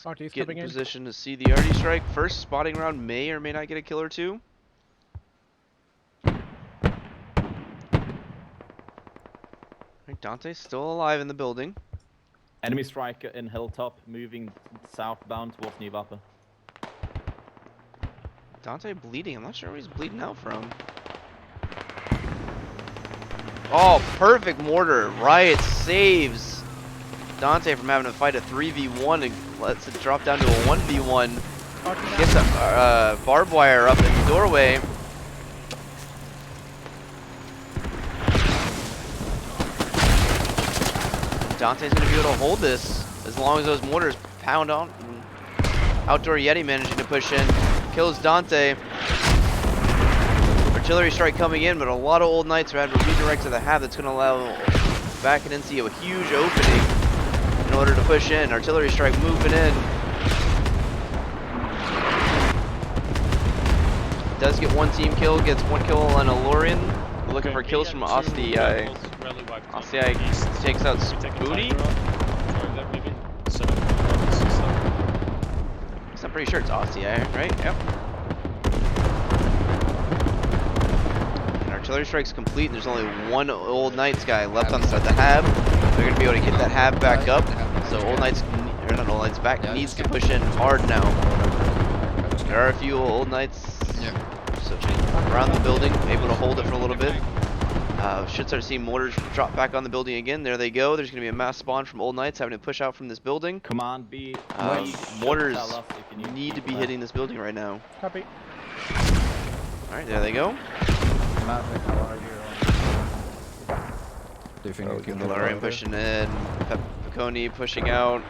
RT is Get coming in in. position to see the RD strike. First spotting round may or may not get a kill or two. Right, Dante's still alive in the building. Enemy striker in hilltop, moving southbound towards Neve upper. Dante bleeding. I'm not sure where he's bleeding out from. Oh, perfect mortar. Riot saves Dante from having to fight a 3v1 and lets it drop down to a 1v1. Gets a barbed wire up in the doorway. Dante's going to be able to hold this as long as those mortars pound on. Outdoor Yeti managing to push in. Kills Dante. Artillery strike coming in, but a lot of Old Knights are having to redirect to the hab. That's going to allow VaC NC a huge opening in order to push in. Artillery strike moving in. Does get one team kill, gets one kill on Alorian. We're looking for kills from Osti. Osti takes out Spoony. I'm pretty sure it's Osti, right? Yep. And artillery strike's complete, and there's only one Old Knights guy left on the hab. They're gonna be able to get that hab back up. So Old Knights, or not Old Knights, VaC needs to push in hard now. There are a few Old Knights. Yeah. So around the building, able to hold it for a little bit. Should start seeing mortars drop back on the building again. There they go. There's going to be a mass spawn from Old Knights having to push out from this building. Command B. Mortars need to be hitting this building right now. Copy. Alright, there they go. Maverick, how are you? Do you think we can Galarian pushing in. Pepiconi pushing out.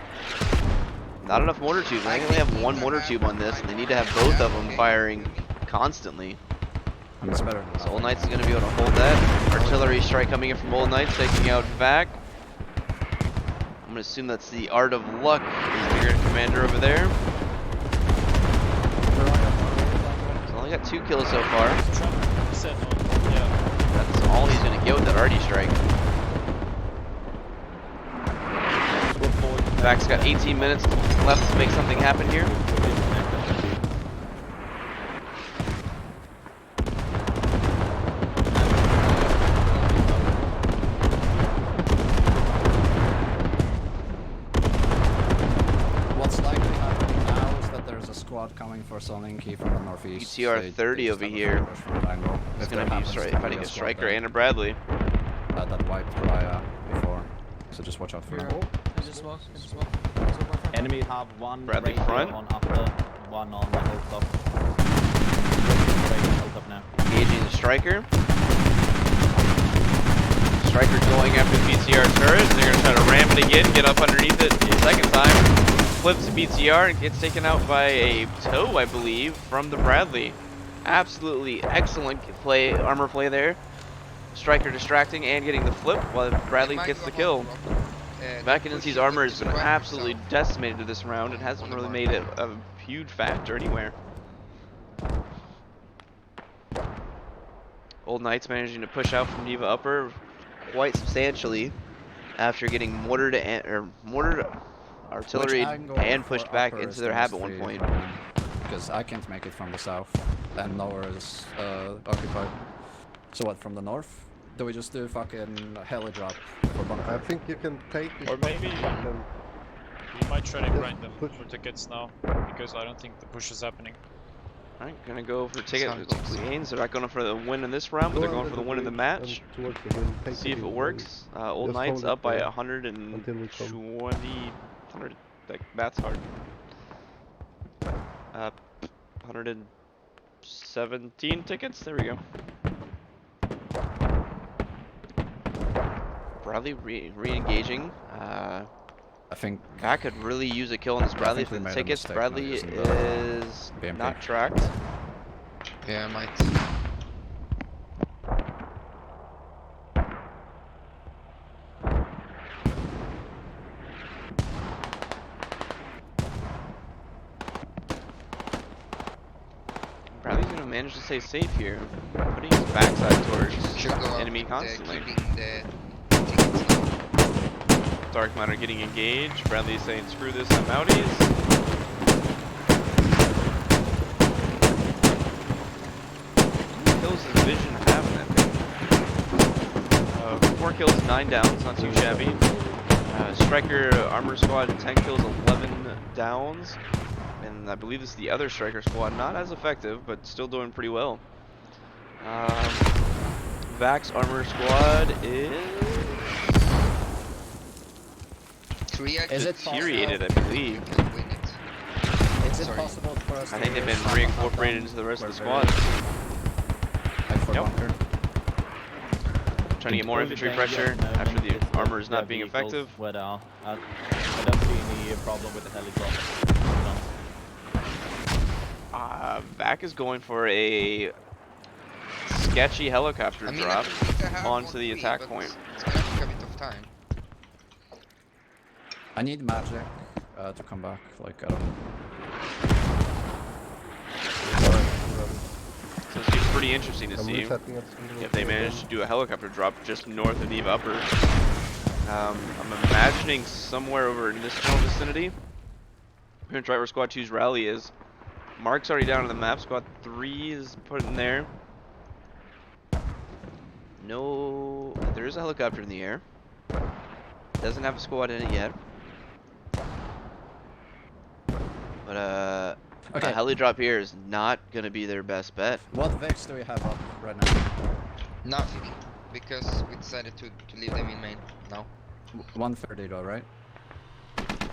Not enough mortar tubes. I think they have one mortar tube on this, and they need to have both of them firing constantly. It's better. So Old Knights is going to be able to hold that. Artillery strike coming in from Old Knights, taking out VaC. I'm going to assume that's the Art of Luck, is the Grand Commander over there. He's only got 2 kills so far. That's all he's going to get with that RD strike. VaC's got 18 minutes left to make something happen here. for Soninki from the northeast. BTR 30 over here. It's gonna be fighting a striker and a Bradley. That wiped Raya before, so just watch out for Here. now. There's a smoke. There's a smoke. Enemy have one Bradley radio front. on upper, one on the hilltop. Hilltop now. Engaging the striker. Striker going after the BTR turret. They're gonna try to ram it again, get up underneath it the second time. Flips the BTR and gets taken out by a tow, I believe, from the Bradley. Absolutely excellent play, armor play there. Striker distracting and getting the flip while Bradley gets the kill. VaC's armor has been absolutely decimated this round and hasn't really made it a huge factor anywhere. Old Knights managing to push out from Neva upper quite substantially after getting mortared artillery and pushed back into their hab at one point. Because I can't make it from the south, and nowhere is occupied. So what, from the north? Do we just do fucking heli drop for bunker? I think you can take it. Or maybe and we might try to Just grind them push. for tickets now, because I don't think the push is happening. Alright, gonna go for ticket Sounds- gains. They're not going for the win in this round, but they're go going under for the win in the bridge match. and towards the wind, take See if the it wind works. Old Just Knights hold it up by there 120. until we come. 100. That's hard. 117 tickets. There we go. Bradley re-engaging. I think VaC could really use a kill on this Bradley think we for the made a tickets. mistake Bradley not using the is BMP. not tracked. Yeah, I might. Bradley's gonna manage to stay safe here, putting his backside towards Should go up enemy with, constantly. keeping the tickets now. Dark Matter getting engaged. Bradley saying, screw this, I'm outies. How many kills does Vision have in that thing? 4 kills, 9 downs, not too shabby. Striker Armor Squad, 10 kills, 11 downs. And I believe this is the other Striker Squad, not as effective, but still doing pretty well. VaC's Armor Squad is Is it deteriorated, I believe. You can win it. Is it Sorry. possible for us I to think they've been stop reincorporated up into the rest of the where squad. Like for Yep. bunker? Trying to get more infantry pressure after the armor is not being effective. I don't see any problem with the helicopter. VaC is going for a sketchy helicopter I mean, drop I think I have onto one the free, attack but point. It's gonna take a bit of time. I need magic to come back. Like I don't. So it seems pretty interesting to I'm see resetting it. if they manage to do a helicopter drop just north of Neva Upper. I'm imagining somewhere over in this general vicinity. Here in Driver Squad 2's rally is. Mark's already down on the map. Squad 3 is put in there. No, there is a helicopter in the air. Doesn't have a squad in it yet. But a heli drop here is not gonna be their best bet. What VaCs do we have up right now? Nothing, because we decided to leave them in main now. 130 though, right?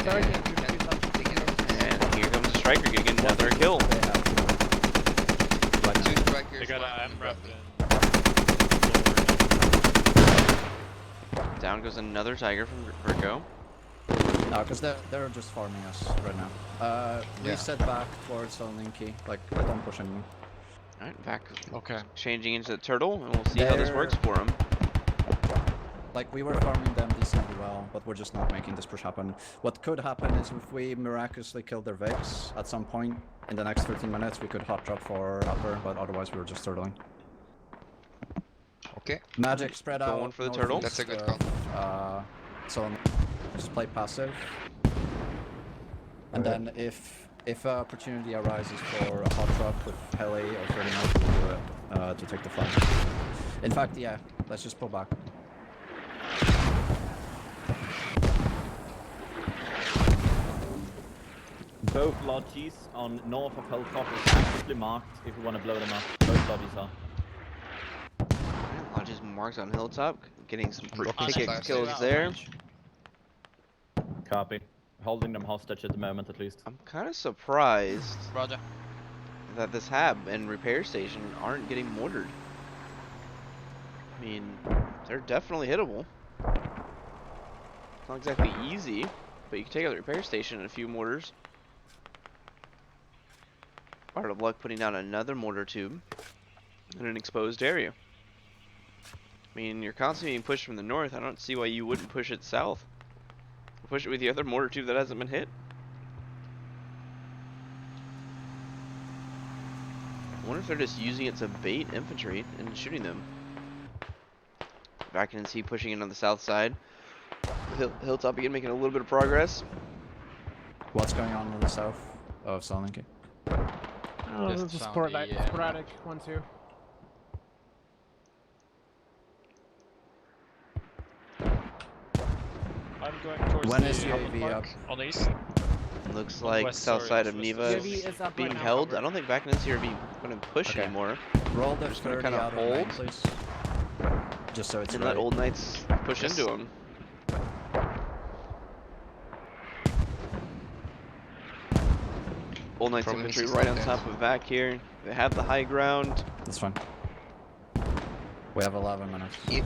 Sorry, You can take it out. And here comes the striker getting another kill. They have right Two now. strikers. They got one an MRAP Bradley. Down goes another tiger from Virgo. No, because they're just farming us right now. Yeah. Reset back towards Linky. Like don't push anyone. Alright, back Okay. changing into the turtle, and we'll see how this They're- works for him. Like we were farming them decently well, but we're just not making this push happen. What could happen is if we miraculously kill their VaCs at some point in the next 13 minutes, we could hot drop for upper, but otherwise we were just turtling. Okay. Magic spread out. Going for the turtle. That's a good call. So just play passive. And then if an opportunity arises for a hot drop with heli or 30 knots, we'll do it to take the flank. In fact, yeah, let's just pull back. Both lodges on north of Hilltop is actively marked if you want to blow them up. Both lodges are. Lodges marked on Hilltop, getting some Rocket pickaxe supplies. kills there. Copy. Holding them hostage at the moment at least. I'm kind of surprised Roger. that this hab and repair station aren't getting mortared. I mean, they're definitely hittable. It's not exactly easy, but you can take out the repair station and a few mortars. Part of luck putting down another mortar tube in an exposed area. I mean, you're constantly being pushed from the north. I don't see why you wouldn't push it south. Push it with the other mortar tube that hasn't been hit. I wonder if they're just using it to bait infantry and shooting them. VaC and C pushing in on the south side. Hilltop again making a little bit of progress. What's going on the south of Saloniki? Oh, Just it's a found the, sporadic 1-2. I'm going towards When the is Hammond UAV Park up? on the east. Looks On like west, south sorry, side of west. Neva UAV is is up being right now. held. I don't think VaC and C are going to push Okay. anymore. Roll the Just gonna 30 kinda out of main, hold. please. Just so it's And ready. let Old Knights push Yes. into them. Old Knights Province infantry is right not on dead. top of VaC here. They have the high ground. That's fine. We have 11 minutes. Yep.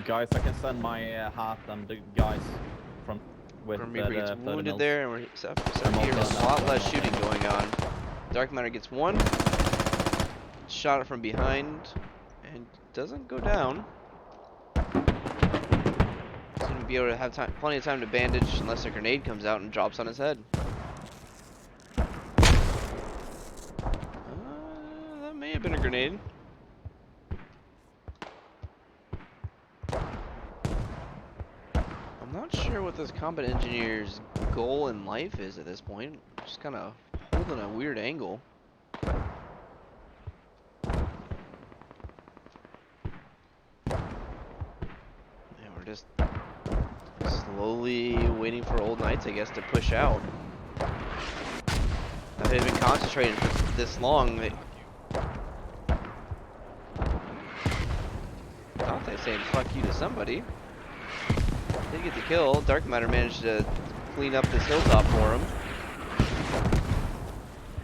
Guys, I can send my hat and the guys from with Grim the Reaper gets 30 wounded mils. there, and we're I'm all here. There's done a lot now. less shooting going on. Dark Matter gets one. Shot it from behind. And doesn't go down. He's going to be able to have time, plenty of time to bandage unless a grenade comes out and drops on his head. That may have been a grenade. I'm not sure what this combat engineer's goal in life is at this point. Just kind of holding a weird angle. And we're just slowly waiting for Old Knights, I guess, to push out. If they've been concentrated for this long, they thought they saying fuck you to somebody. They get the kill. Dark Matter managed to clean up this hilltop for him.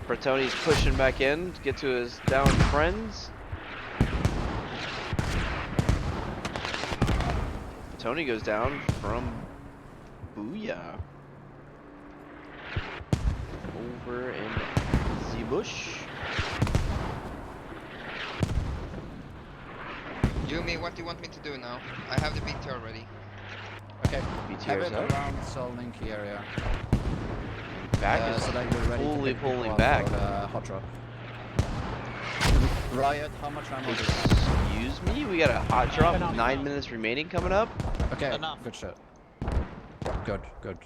Bertoni's pushing back in to get to his downed friends. Tony goes down from Booyah. Over in the bush. Yumi, what do you want me to do now? I have the BTR ready. Okay. Have BTR's it up. around Saloniki area. VaC is so that you're ready to fully pick people pulling up back. for the hot drop. Riot, how much ammo do you have? Excuse me? We got a hot drop, Enough. 9 minutes remaining coming up. Okay, Enough. good shit. Good, good.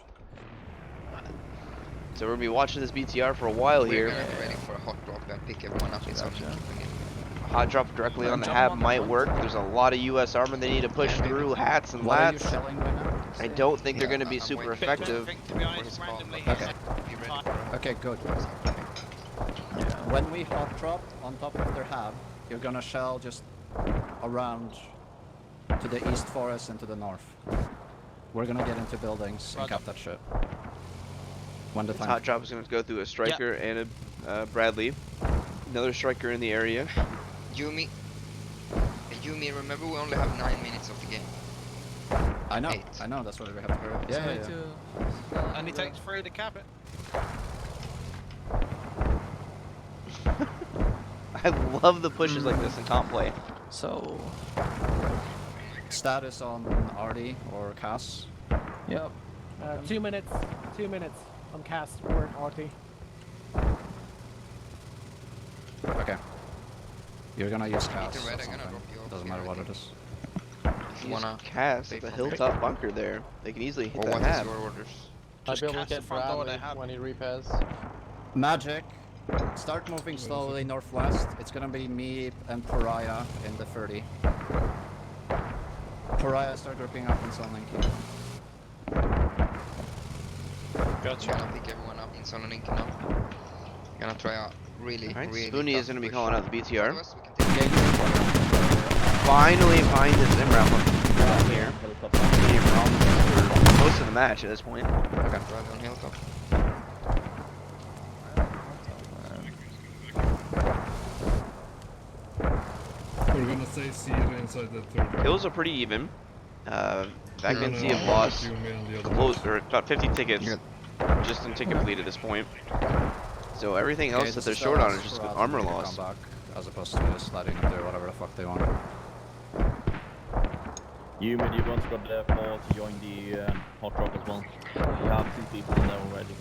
So we're gonna be watching this BTR for a while We're here. gonna be ready for a hot drop and pick everyone up in something. Hot drop directly on the Jump hab on the might front. work. The's a lot of US armor they need to push Yeah, through, hats and What are you lats. shelling right now? I don't think they're Yeah, gonna be I'm super waiting. effective. To be honest, his call. randomly Okay. Be ready for Okay, good. When we hot drop on top of their hab, you're gonna shell just around to the east forest and to the north. We're gonna get into buildings and Roger. cap that shit. When the This time. hot drop is gonna go through a striker and a Bradley. Another striker in the area. Yumi. Yumi, remember we only have 9 minutes of the game. I know, 8. I know. That's what we have to hurry. So Yeah, we yeah, need yeah. to- And he takes 3 to cap it. I love the pushes like this in comp play. So, Status on RD or Cass. yep. 2 minutes. 2 minutes on cast or RT. Okay. You're gonna use Cass. Peter or Red, I'm gonna something. drop you off Doesn't here matter what already. it is. If you Use wanna cast stay at the for hilltop bunker there. They can easily hit or that what is hab. your orders? I'll Just be able to cast the get front door Bradley they have. when he repairs. Magic. Start moving slowly northwest. It's gonna be me and Pariah in the 30. Pariah, start grouping up on Sunlink. Gotcha. Gonna pick everyone up in Salonik now. Gonna try a really, Alright, really Spoonie is tough gonna be push. calling out the BTR. Otherwise we can take Finally find the Zim wrap up here. Hilltop. Being wrong for most of the match at this point. Okay, right on hilltop. We're gonna stay sealed inside the third. Kills are pretty even. VaC and Z Gonna have lost you, me, and the other close, guys. or about 50 tickets just in ticket bleed at this point. So everything else that they're short on is just armor loss. Back, as opposed to just letting them do whatever the fuck they want. You want to go there for to join the hot drop as well. You have 2 people in there already.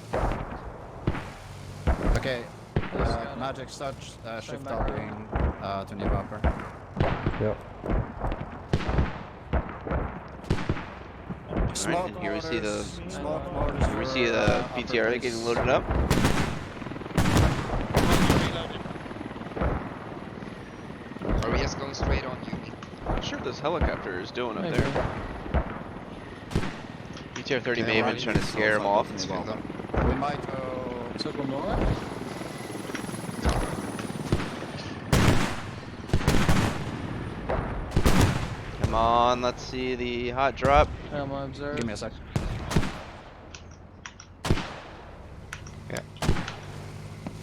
Okay, Magic start shift doubling to new upper. Yep. Alright, and here we see the smoke mortars. here we see the BTR getting loaded up. Are we just going straight on you? Not sure what this helicopter is doing up there. BTR 30 Maven's trying to scare him off. We might go. Circle north. Come on, let's see the hot drop. I'm on observe. Give me a sec. Yeah.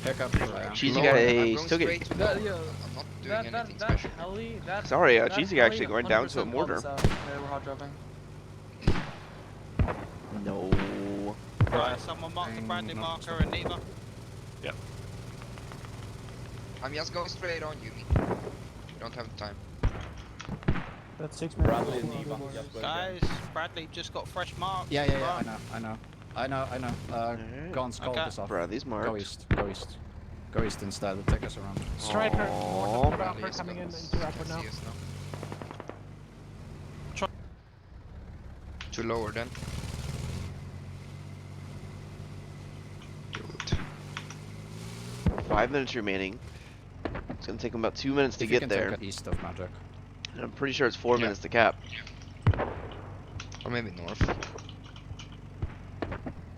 Pick up. Cheesy got a I'm still going getting. straight to That, the- yeah, I'm not doing anything special. heli, that Sorry, that Cheesy heli actually going down to a 100% mortar. called us out. Yeah, we're hot dropping. No. Right, someone mark the Bradley marker and Neva. I'm just going straight on you. We don't have time. That's 6 Bradley and Neva. Just go Guys, Bradley just got fresh marks. Yeah, Run. I know. Gons called this off. Bradley's Go marked. east. Go east instead. Take us around. Striker, Aww. upper coming in into upper now. See us now. To lower then. Good. 5 minutes remaining. It's gonna take them about 2 minutes to If you get can there. take it east of Magic. And I'm pretty sure it's 4 minutes to cap. Or maybe north.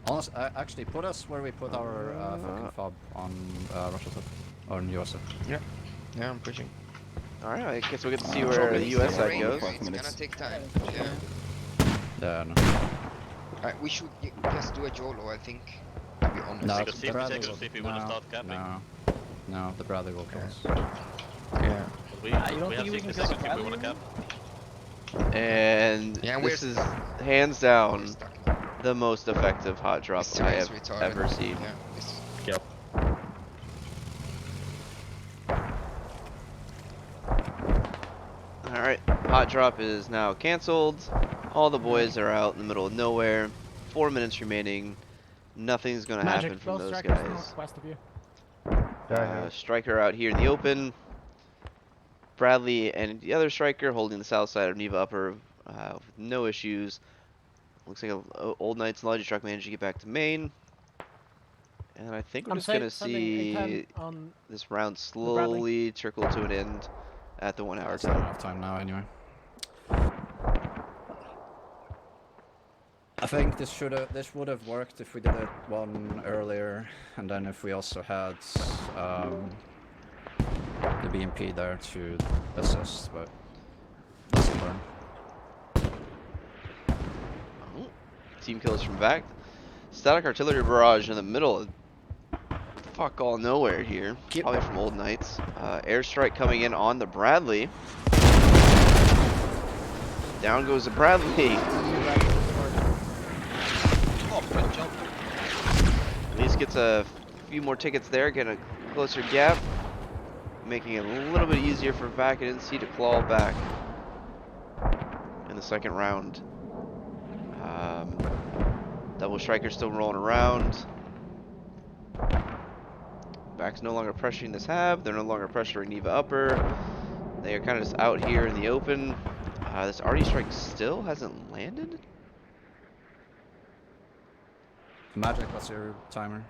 Honest, actually, put us where we put our fucking fob on Russia side. Or on US side. Yeah, I'm pushing. Alright, I guess we'll get to see where the US side goes. It's gonna take time. Yeah. Yeah, no. We should just do a Jolo, I think. To be honest. No, Because the if Bradley we take will- us, if we wanna start capping. No, the Bradley will kill us. Yeah. We you don't have think we can 60 kill the seconds if we Bradley, wanna cap. And Yeah, this we're is hands down We're stuck now. the most effective hot drop This I terrain's have retarded. ever seen. Yeah. This Yep. Alright, hot drop is now cancelled. All the boys are out in the middle of nowhere. 4 minutes remaining. Nothing's gonna happen Magic, from close those strikers guys. northwest of you. Striker out here in the open. Bradley and the other striker holding the south side of Neva Upper with no issues. Looks like a Old Knights Logic truck managed to get back to main. And I think we're just gonna see on this round slowly trickle to an end at the 1 hour That's not time. enough time now, anyway. I think this would have worked if we did it one earlier, and then if we also had the BMP there to assist, but doesn't burn. Oh, team kills from VaC. Static artillery barrage in the middle of fuck all nowhere here. Probably from Old Knights. Airstrike coming in on the Bradley. Down goes the Bradley. Oh, good job. At least gets a few more tickets there, get a closer gap, making it a little bit easier for VaC and NC to claw back in the second round. Double striker still rolling around. VaC's no longer pressuring this hab. They're no longer pressuring Neva Upper. They are kind of just out here in the open. This RD strike still hasn't landed. Magic, what's your timer?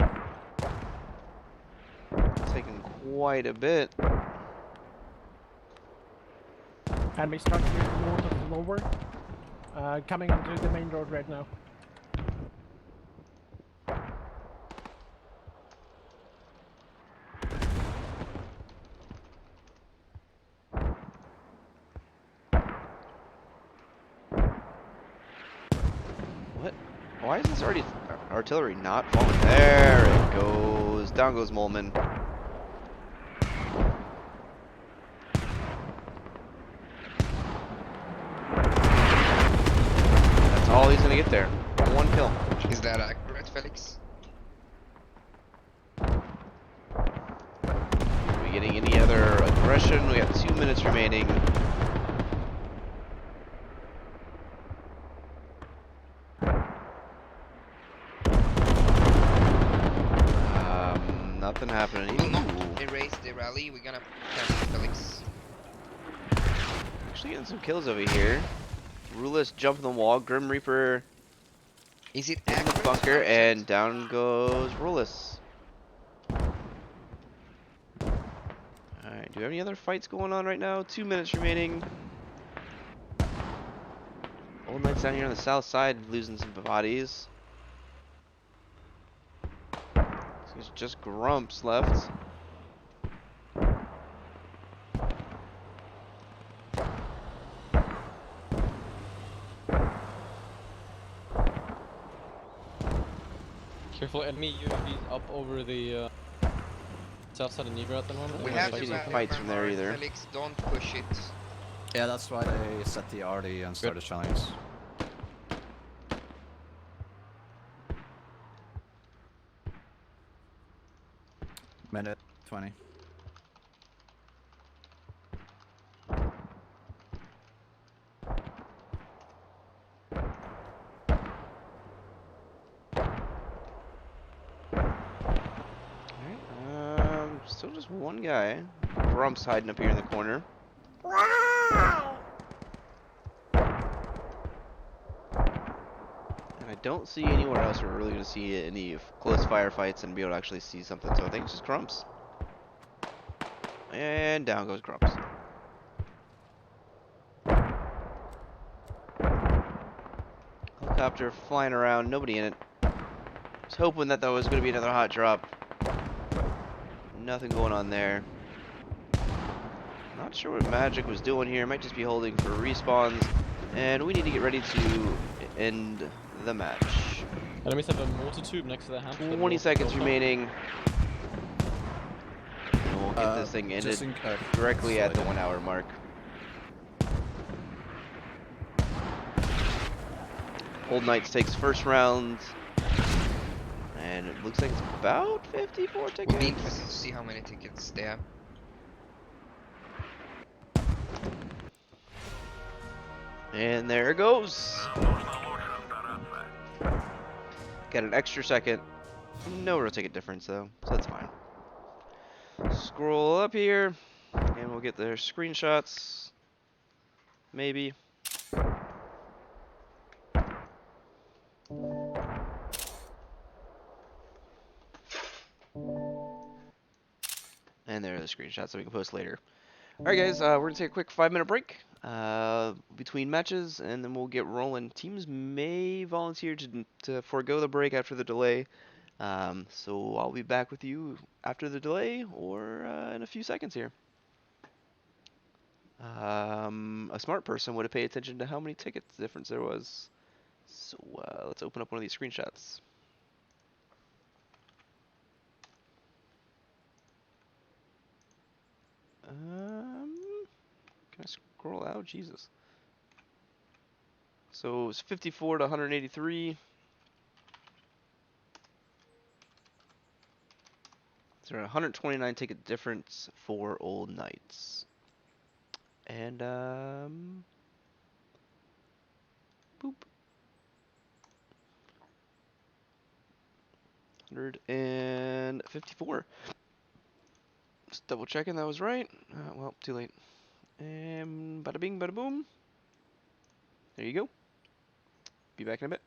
Taking quite a bit. enemy structure north of the lower. Coming onto the main road right now. Why is this already artillery not falling? There it goes. Down goes Molman. That's all he's gonna get there. One kill. Is that accurate, Felix? Are we getting any other aggression? We have 2 minutes remaining. Nothing happening. We will not Ooh. erase the rally. We're gonna cancel Felix. Actually getting some kills over here. Rulus jumping the wall. Grim Reaper Is it in the accurate? bunker, 100%? and down goes Rulus. Alright, do we have any other fights going on right now? 2 minutes remaining. Old Knight's down here on the south side, losing some bodies. So there's just Grumps left. Careful, enemy UAVs up over the south side of Nibra at the moment. We Yeah, have I to see any rally fights from there north, either. Felix, don't push it. Yeah, that's why they set the RD and started shelling us. Minute 20. Still just one guy. Grumps hiding up here in the corner. And I don't see anywhere else where we're really going to see any close firefights and be able to actually see something. So I think it's just Grumps. And down goes Grumps. Helicopter flying around, nobody in it. Was hoping that was going to be another hot drop. Nothing going on there. Not sure what Magic was doing here. Might just be holding for respawns. And we need to get ready to end the match. Enemies have a mortar tube next to their hamster. 20 seconds remaining. And we'll get this thing ended directly at the 1 hour mark. Old Knights takes first round. And it looks like it's about 54 tickets. We'll be interested to see how many tickets they have. And there it goes. Got an extra second. No real ticket difference though, so that's fine. Scroll up here, and we'll get their screenshots. Maybe. And there are the screenshots that we can post later. Alright guys, we're going to take a quick 5-minute break between matches, and then we'll get rolling. Teams may volunteer to forego the break after the delay. So I'll be back with you after the delay, or in a few seconds here. A smart person would have paid attention to how many tickets difference there was. So let's open up one of these screenshots. Can I scroll out? Jesus. So it's 54 to 183. So 129 ticket difference for Old Knights. And boop. 154. Just double checking that was right. Well, too late. And bada bing, bada boom. There you go. Be back in a bit.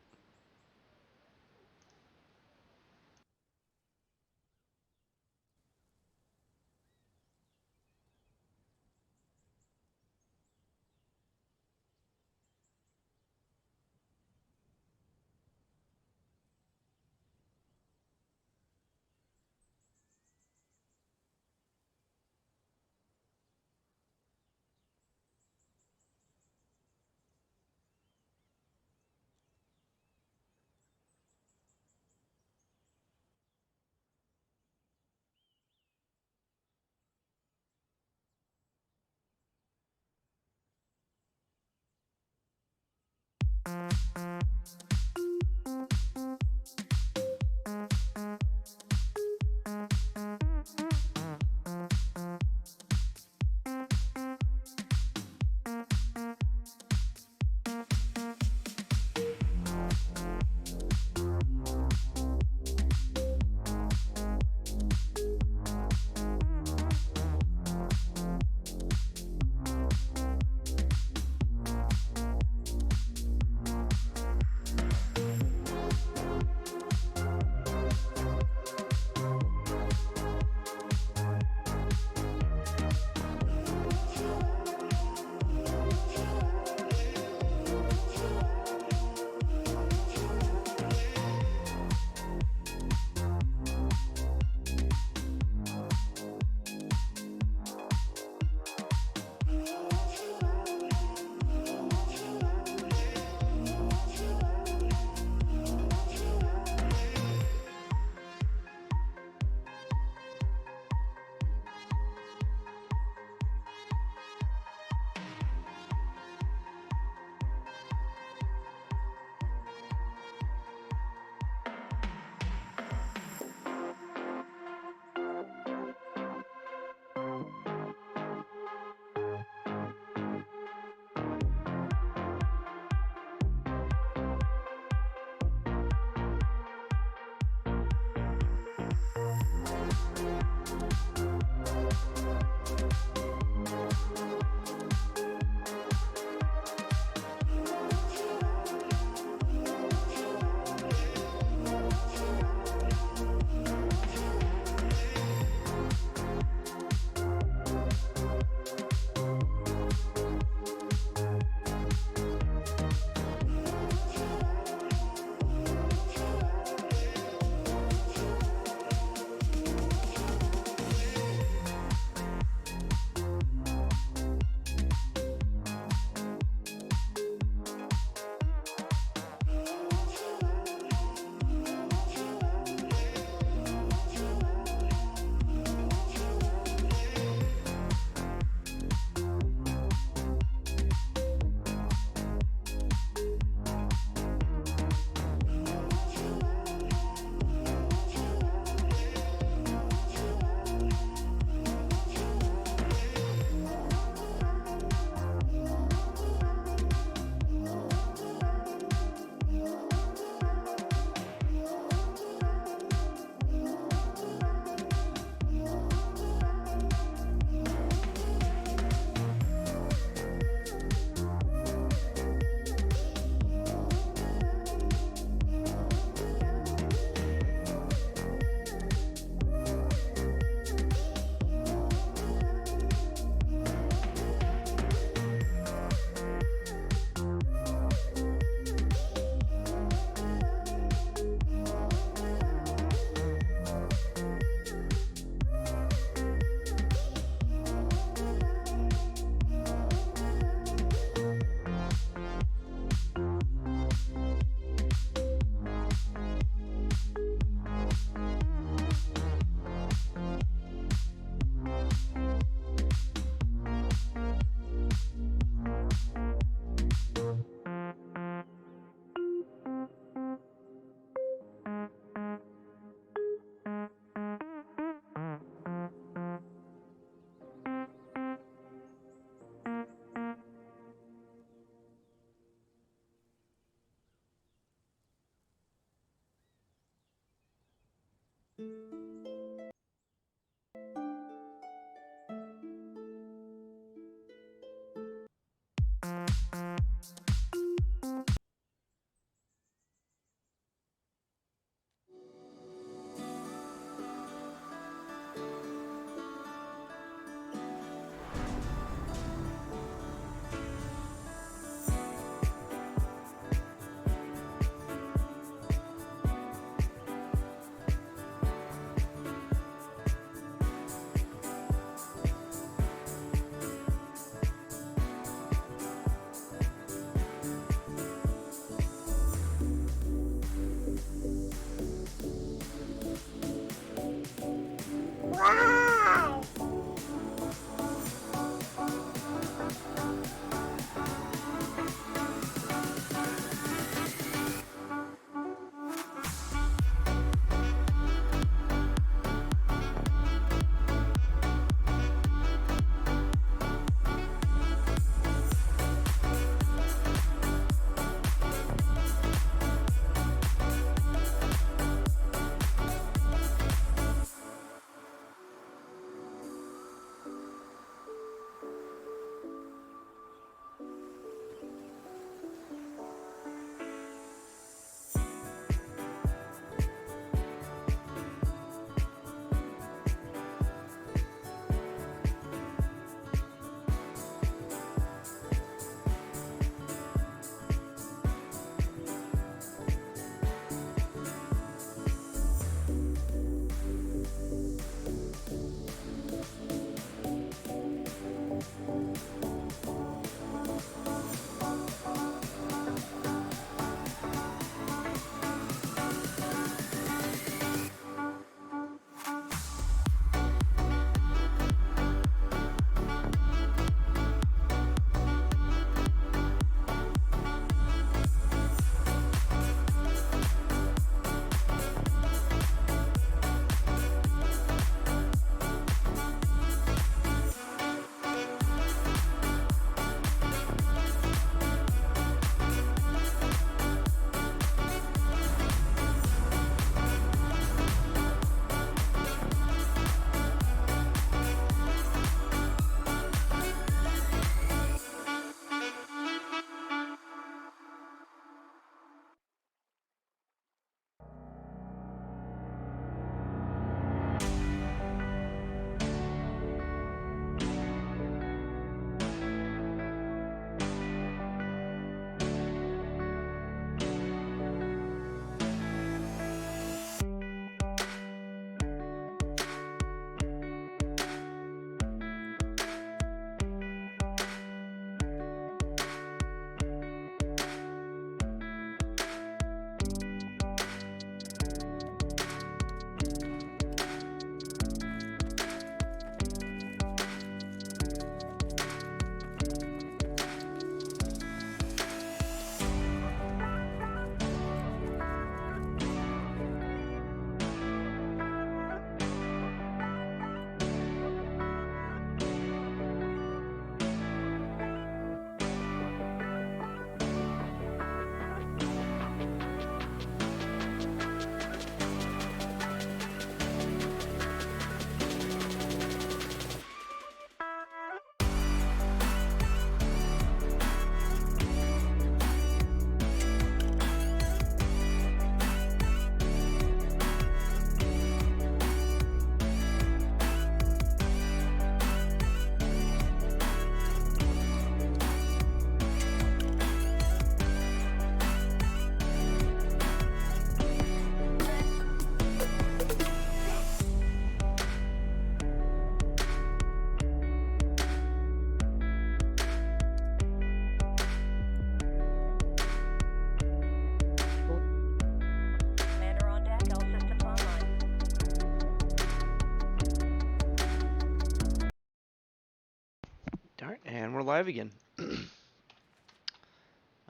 Alright, and we're live again. VaC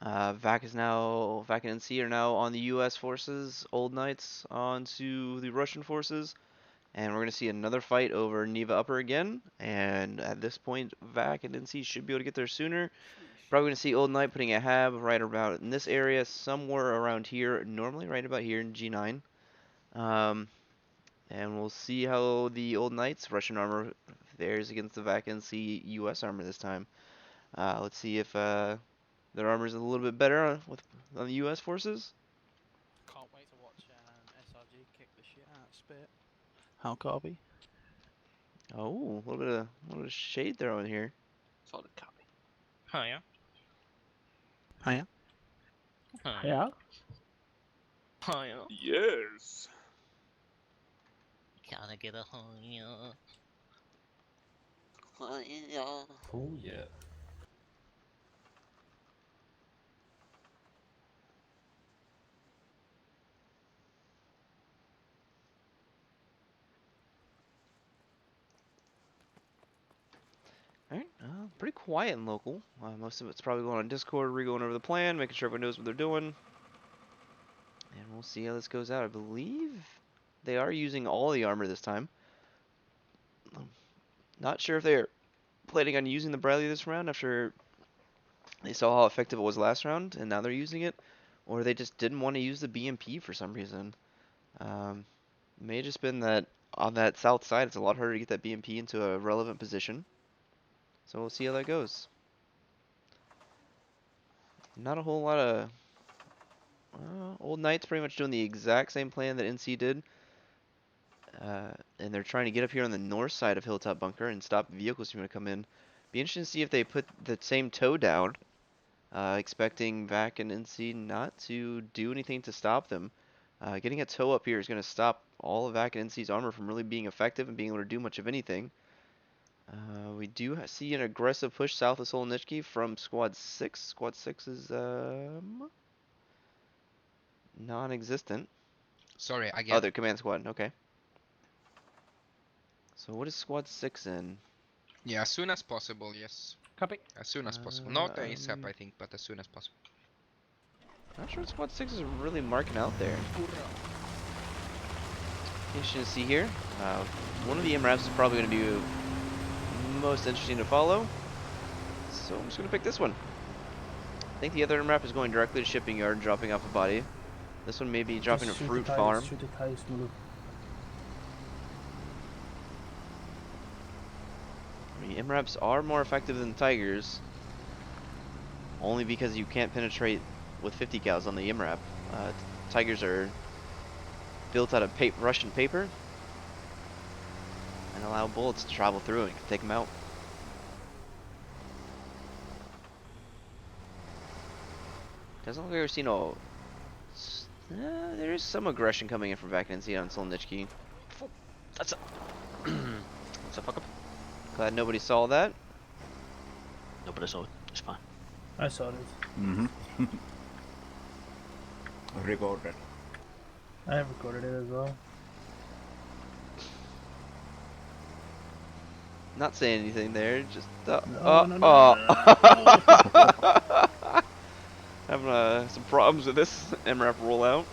and NC are now on the US forces, Old Knights onto the Russian forces, and we're going to see another fight over Neva Upper again, and at this point VaC and NC should be able to get there sooner. Probably going to see Old Knight putting a hab right about in this area, somewhere around here, normally right about here in G9. And we'll see how the Old Knights Russian armor fares against the VaC NC US armor this time. Let's see if their armor's a little bit better on the US forces. Can't wait to watch SRG kick the shit out of Spit. How copy? Oh, a little bit of shade throwing here. Solid copy. Hiya. Yeah. Hiya. Yes. Gotta get a hiya. Oh yeah. Alright, pretty quiet in local. Most of it's probably going on Discord, re-going over the plan, making sure everyone knows what they're doing. And we'll see how this goes out. I believe they are using all the armor this time. Not sure if they're planning on using the Bradley this round after they saw how effective it was last round, and now they're using it, or they just didn't want to use the BMP for some reason. May have just been that on that south side, it's a lot harder to get that BMP into a relevant position. So we'll see how that goes. Not a whole lot of... Old Knight's pretty much doing the exact same plan that NC did. And they're trying to get up here on the north side of Hilltop Bunker and stop vehicles from going to come in. Be interesting to see if they put the same tow down. Expecting VaC and NC not to do anything to stop them. Getting a tow up here is going to stop all of VaC and NC's armor from really being effective and being able to do much of anything. We do see an aggressive push south of Solonitsky from Squad 6. Squad 6 is non-existent. Sorry, again. Oh, they're command squad. Okay. So what is Squad 6 in? Yeah, as soon as possible, yes. Copy. As soon as possible. Not ASAP, I think, but as soon as possible. Not sure what Squad 6 is really marking out there. Interesting to see here. One of the MRAPs is probably going to be most interesting to follow. So I'm just going to pick this one. I think the other MRAP is going directly to shipping yard, dropping off a body. This one may be dropping a fruit farm. The MRAPs are more effective than Tigers, only because you can't penetrate with 50 cals on the MRAP. Tigers are built out of Russian paper and allow bullets to travel through and take them out. Doesn't look like we've seen a... there is some aggression coming in from VaC and NC on Solonitsky. That's a... That's a fuck up. Glad nobody saw that. Nobody saw it. It's fine. I saw it. Mm-hmm. Recorded. I have recorded it as well. Not saying anything there, just having some problems with this MRAP rollout.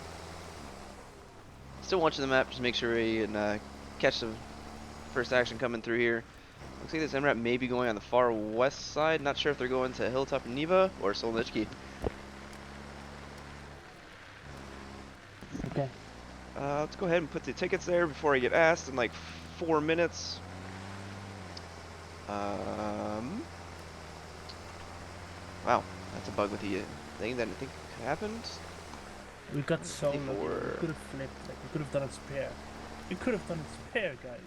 Still watching the map, just make sure we can catch the first action coming through here. Looks like this MRAP may be going on the far west side. Not sure if they're going to Hilltop and Neva or Solonitsky. Okay. Let's go ahead and put the tickets there before I get asked in like 4 minutes. Wow, that's a bug with the thing that I think happened. We got so lucky. We Before- could have flipped. Like, we could have done it spare. We could have done it spare, guys.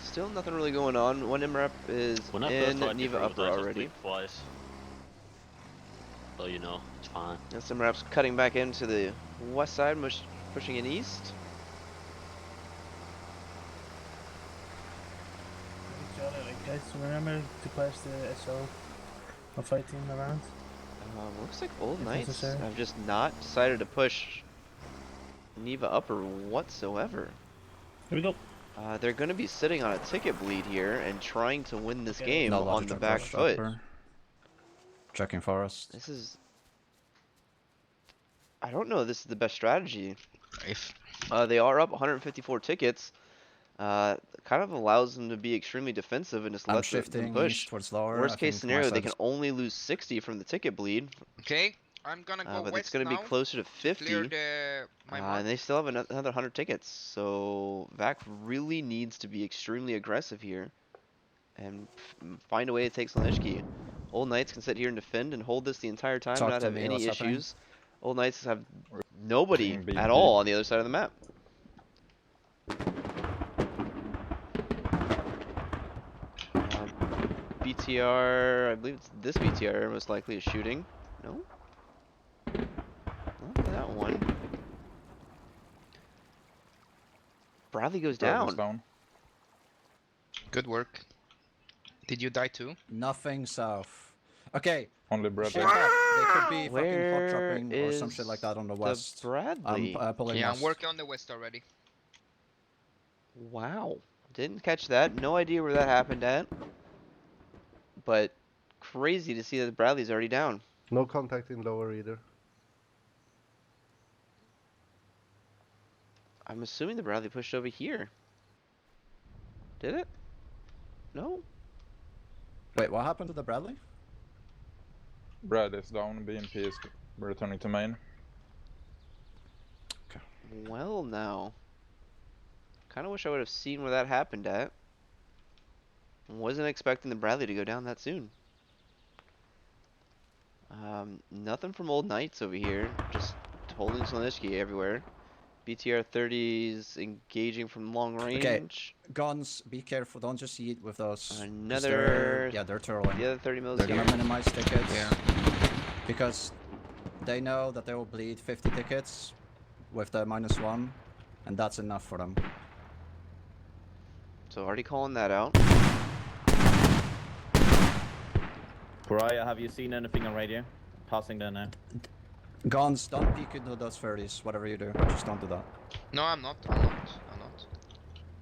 Still nothing really going on. One MRAP is in Neva Upper already. Twice. So you know, it's fine. This MRAP's cutting back into the west side, pushing in east. Guys, remember to pass the SO of fighting around? Looks like Old Knights necessary. have just not decided to push Neva Upper whatsoever. Here we go. They're going to be sitting on a ticket bleed here and trying to win this game No on the logic back rush foot. upper. Checking forest. This is... I don't know if this is the best strategy. If They are up 154 tickets. Kind of allows them to be extremely defensive and just I'm let them shifting push. east towards lower. I Worst case think my scenario, they side can is- only lose 60 from the ticket bleed. okay, I'm gonna go But west it's going to now. be closer to 50. Clear the my mark. And they still have another 100 tickets. So VaC really needs to be extremely aggressive here and find a way to take Slonishki. Old Knights can sit here and defend and hold this the entire time, Talk not to have me, any what's happening? issues. Old Knights have nobody Being at BP. all on the other side of the map. BTR, I believe it's this BTR most likely is shooting. No? Not that one. Bradley goes down. Good work. Did you die too? Nothing south. Okay. Only Shit Bradley. up. They could be fucking hot Where dropping or some is shit like that on the the west. Bradley? Pulling Yeah, I'm west. working on the west already. Wow. Didn't catch that. No idea where that happened at. But crazy to see that Bradley's already down. No contact in lower either. I'm assuming the Bradley pushed over here. Did it? No? Wait, what happened to the Bradley? Brad is down. BMP is returning to main. Well, now. Kind of wish I would have seen where that happened at. Wasn't expecting the Bradley to go down that soon. Nothing from Old Knights over here. Just holding Slonishki everywhere. BTR 30s engaging from long range. Okay, guns, be careful, don't just eat with those. 'cause Another... yeah, they're turtling. The other 30 mils They're here. gonna minimize tickets. Yeah. Because they know that they will bleed 50 tickets with the -1, and that's enough for them. So already calling that out. Pariah, have you seen anything on radio? Passing there now. Guns, don't peek into those 30s, whatever you do. Just don't do that. No, I'm not.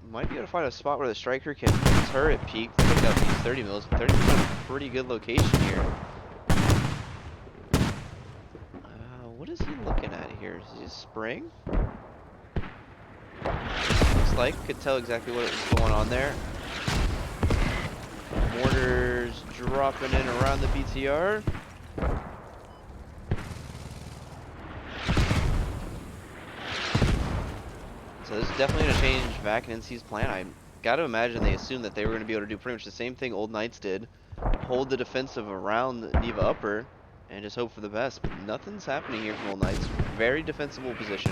Might be able to find a spot where the striker can turret peek to pick up these 30 mils. 30 mils is a pretty good location here. What is he looking at here? Is he a spring? Looks like. Could tell exactly what was going on there. Mortars dropping in around the BTR. So this is definitely going to change VaC and NC's plan. I gotta imagine they assumed that they were going to be able to do pretty much the same thing Old Knights did. Hold the defensive around Neva upper and just hope for the best. But nothing's happening here from Old Knights. Very defensible position.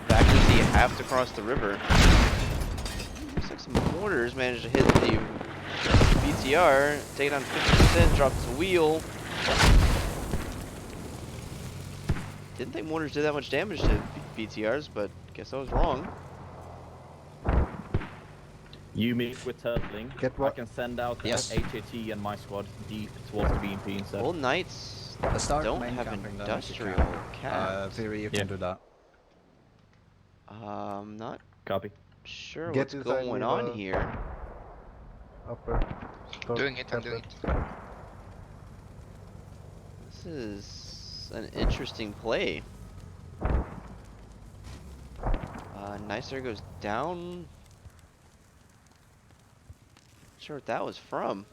VaC and NC have to cross the river. Looks like some mortars managed to hit the BTR. Take it down 50%, drop his wheel. Didn't think mortars did that much damage to BTRs, but guess I was wrong. You meet with turtling. Get I what? can send out Yes. HAT and my squad deep towards the BMP instead. Old Knights Start don't main have camping them if you industrial can. caps. Theory, you Yeah. can do that. Not Copy. sure Get what's inside going Neva. on here. Upper. Start Doing it, I'm doing it. This is an interesting play. Nicer goes down. Not sure what that was from.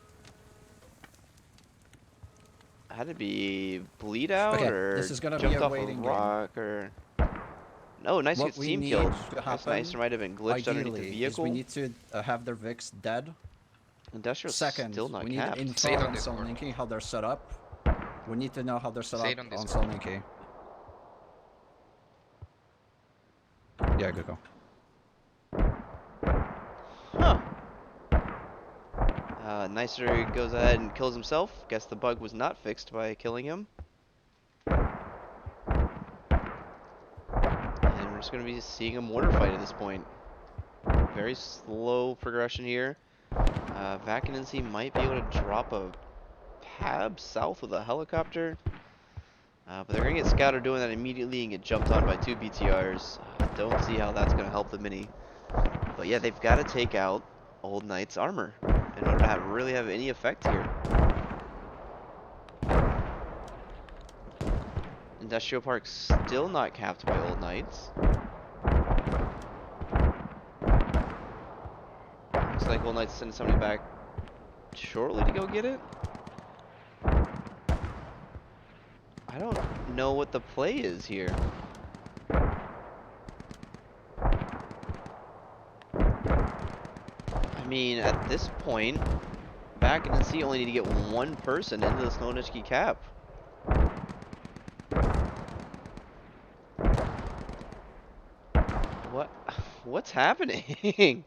Had to be bleed out Okay, or this is gonna be jumped a off a waiting game. rock or. No, Nicer What gets we team need killed. to Guess happen, Nicer might have been glitched underneath the Ideally, is vehicle. we need to have their VIX dead. Industrial's Second, still not we need capped. info Say it on on Discord. Solninki, how they're set up. We need to know how they're set Say it up on on Discord. Solninki. Yeah, good go. Huh. Nicer goes ahead and kills himself. Guess the bug was not fixed by killing him. And we're just going to be seeing a mortar fight at this point. Very slow progression here. VaC and NC might be able to drop a pab south with a helicopter. But they're gonna get scouted doing that immediately and get jumped on by 2 BTRs. Don't see how that's gonna help the mini. But yeah, they've got to take out Old Knight's armor in order to really have any effect here. Industrial Park still not capped by Old Knights. Looks like Old Knight's sending somebody back shortly to go get it. I don't know what the play is here. I mean, at this point, VaC and NC only need to get one person into the Slonishki cap. What's happening?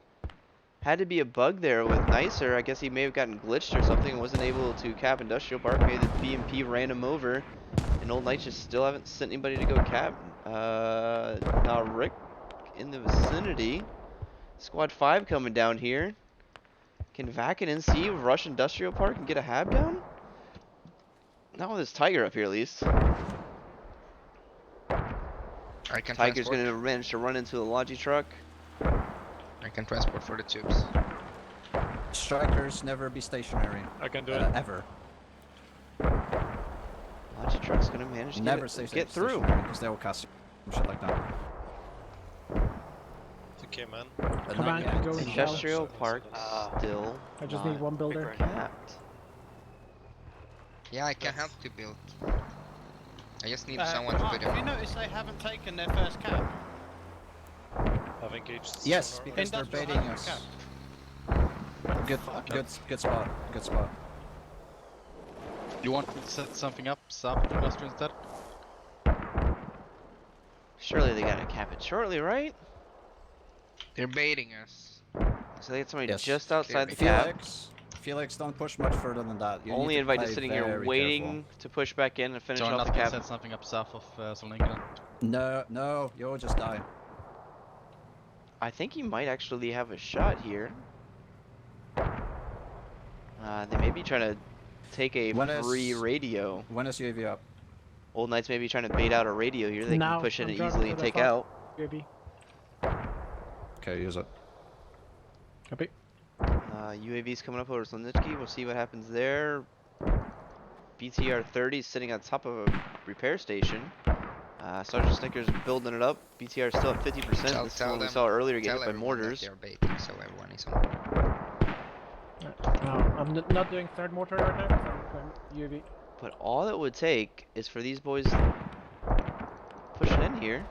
Had to be a bug there with Nicer. I guess he may have gotten glitched or something and wasn't able to cap Industrial Park. Maybe the BMP ran him over. And Old Knights just still haven't sent anybody to go cap. Now Rick in the vicinity. Squad 5 coming down here. Can VaC and NC rush Industrial Park and get a hab down? Not with this Tiger up here, at least. I can Tiger's transport. gonna manage to run into the Logi truck. I can transport for the tubes. Strikers never be stationary. I can do it. Ever. Logi truck's gonna manage to Never get through. because they will cast some shit like that. It's okay, man. But Come not on, yet. you go and shell. Industrial Park still I just not need one builder. capped. Yeah, I can help to build. I just need someone to Mark, put have you him on. noticed they haven't taken their first cap? I've engaged. Yes, sonar. because they're Industrial baiting hasn't us. capped. Good spot. Good spot. You want to set something up, sub industrial instead? Surely they gotta cap it shortly, right? They're baiting us. So they get somebody Yes. just outside the cap. Felix, don't push much further than that. You Only need to invite play is sitting here very waiting to push back in and finish So I'm off not the gonna cap. set something up south of Solninka. No, you'll just die. I think he might actually have a shot here. They may be trying to take a free radio. When is UAV up? Old Knights may be trying to bait out a radio here. They Now, can push in I'm and driving easily to and the take front. out. UAV. Okay, use it. Copy. UAV's coming up over Slonitsky. We'll see what happens there. BTR 30 sitting on top of a repair station. Sergeant Snicker's building it up. BTR still at 50%. Tell- This is tell what we them- saw earlier, get Tell hit by everyone that mortars. they're baiting, so everyone is on. No, I'm not doing third mortar right now. I'm UAV. But all it would take is for these boys pushing in here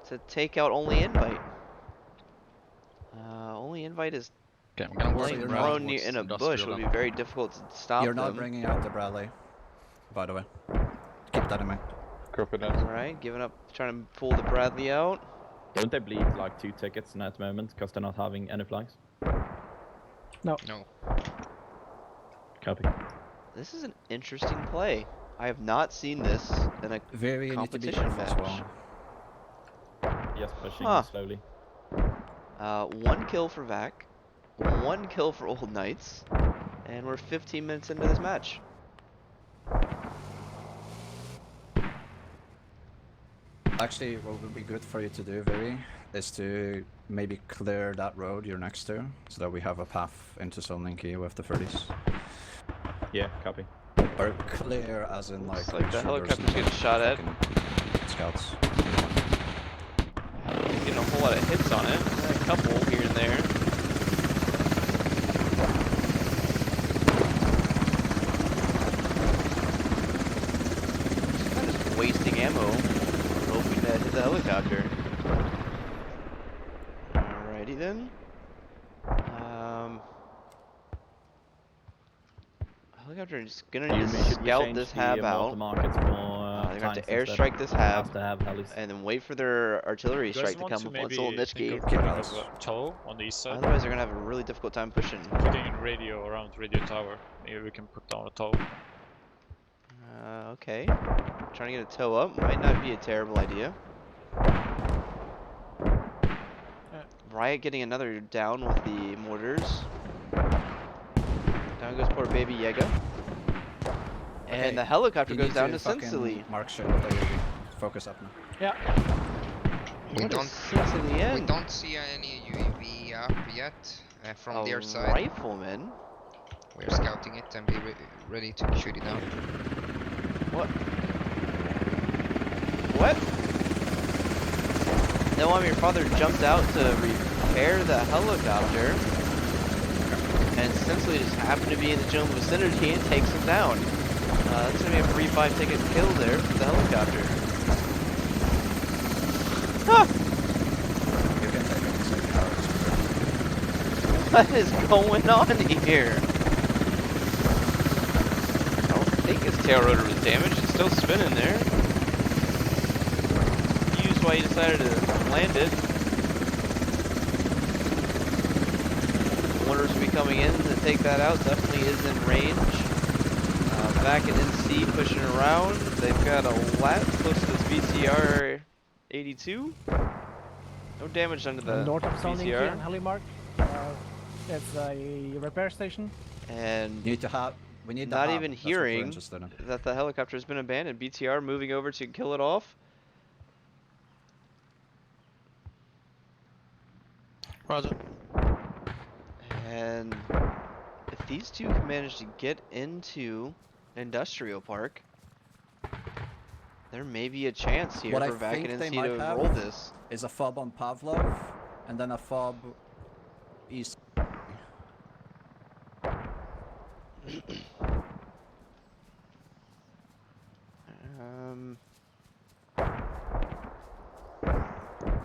to take out only invite. Only invite is Okay, I'm gonna work laying you're around not- prone towards in a bush. industrial Would be then. very difficult to stop You're not them. bringing out the Bradley, by the way. Keep that in mind. Copy that. Alright, giving up, trying to pull the Bradley out. Don't they bleed like 2 tickets in that moment because they're not having any flags? No. Copy. This is an interesting play. I have not seen this in a Very need to be competition careful as match. well. Just pushing Huh. slowly. 1 kill for VaC, 1 kill for Old Knights, and we're 15 minutes into this match. Actually, what would be good for you to do, Very, is to maybe clear that road you're next to, so that we have a path into Solninki with the 30s. Yeah, copy. Or clear as in like... Looks like make the sure there's helicopter's no getting shot at. fucking scouts. He's getting a whole lot of hits on it. A couple here and there. Kind of just wasting ammo, hoping to hit the helicopter. Alrighty then. Helicopter is gonna need to Should we scout change this the hab mortar out. markets for They're gonna have to tanks instead? airstrike this hab, Have to have helis. and then wait for their artillery You guys strike to want come to up on maybe Solnitsky. think of Keep putting Alice. a tow on the east side? Otherwise, they're gonna have a really difficult time pushing. Putting in radio around radio tower. Maybe we can put down a tow. Okay. Trying to get a tow up might not be a terrible idea. Riot getting another down with the mortars. Down goes poor baby Yega. And the helicopter You goes need down to fucking Sincily. mark shit with the UAV. Focus up now. Yeah. We What don't is Sincily we in? don't see any UAV up yet from their A side. rifleman? We're scouting it and be ready to shoot it down. What? What? No, your father jumped out to repair the helicopter, and essentially just happened to be in the general vicinity and takes him down. That's gonna be a free 5-ticket kill there for the helicopter. Huh. You can take it in 6 hours. What is going on here? I don't think his tail rotor was damaged. It's still spinning there. Used why he decided to land it. Wonders will be coming in to take that out. Definitely is in range. VaC and NC pushing around. They've got a lat close to this VCR 82. No damage under the North of Zoning here on VCR. Helimark. It's a repair station. And You need to have. We need the not hub. even That's what we're hearing interested in. that the helicopter has been abandoned. BTR moving over to kill it off. Roger. And if these two can manage to get into an industrial park, there may be a chance here What I for VaC think and they NC might to have roll this. is a fob on Pavlov, and then a fob east.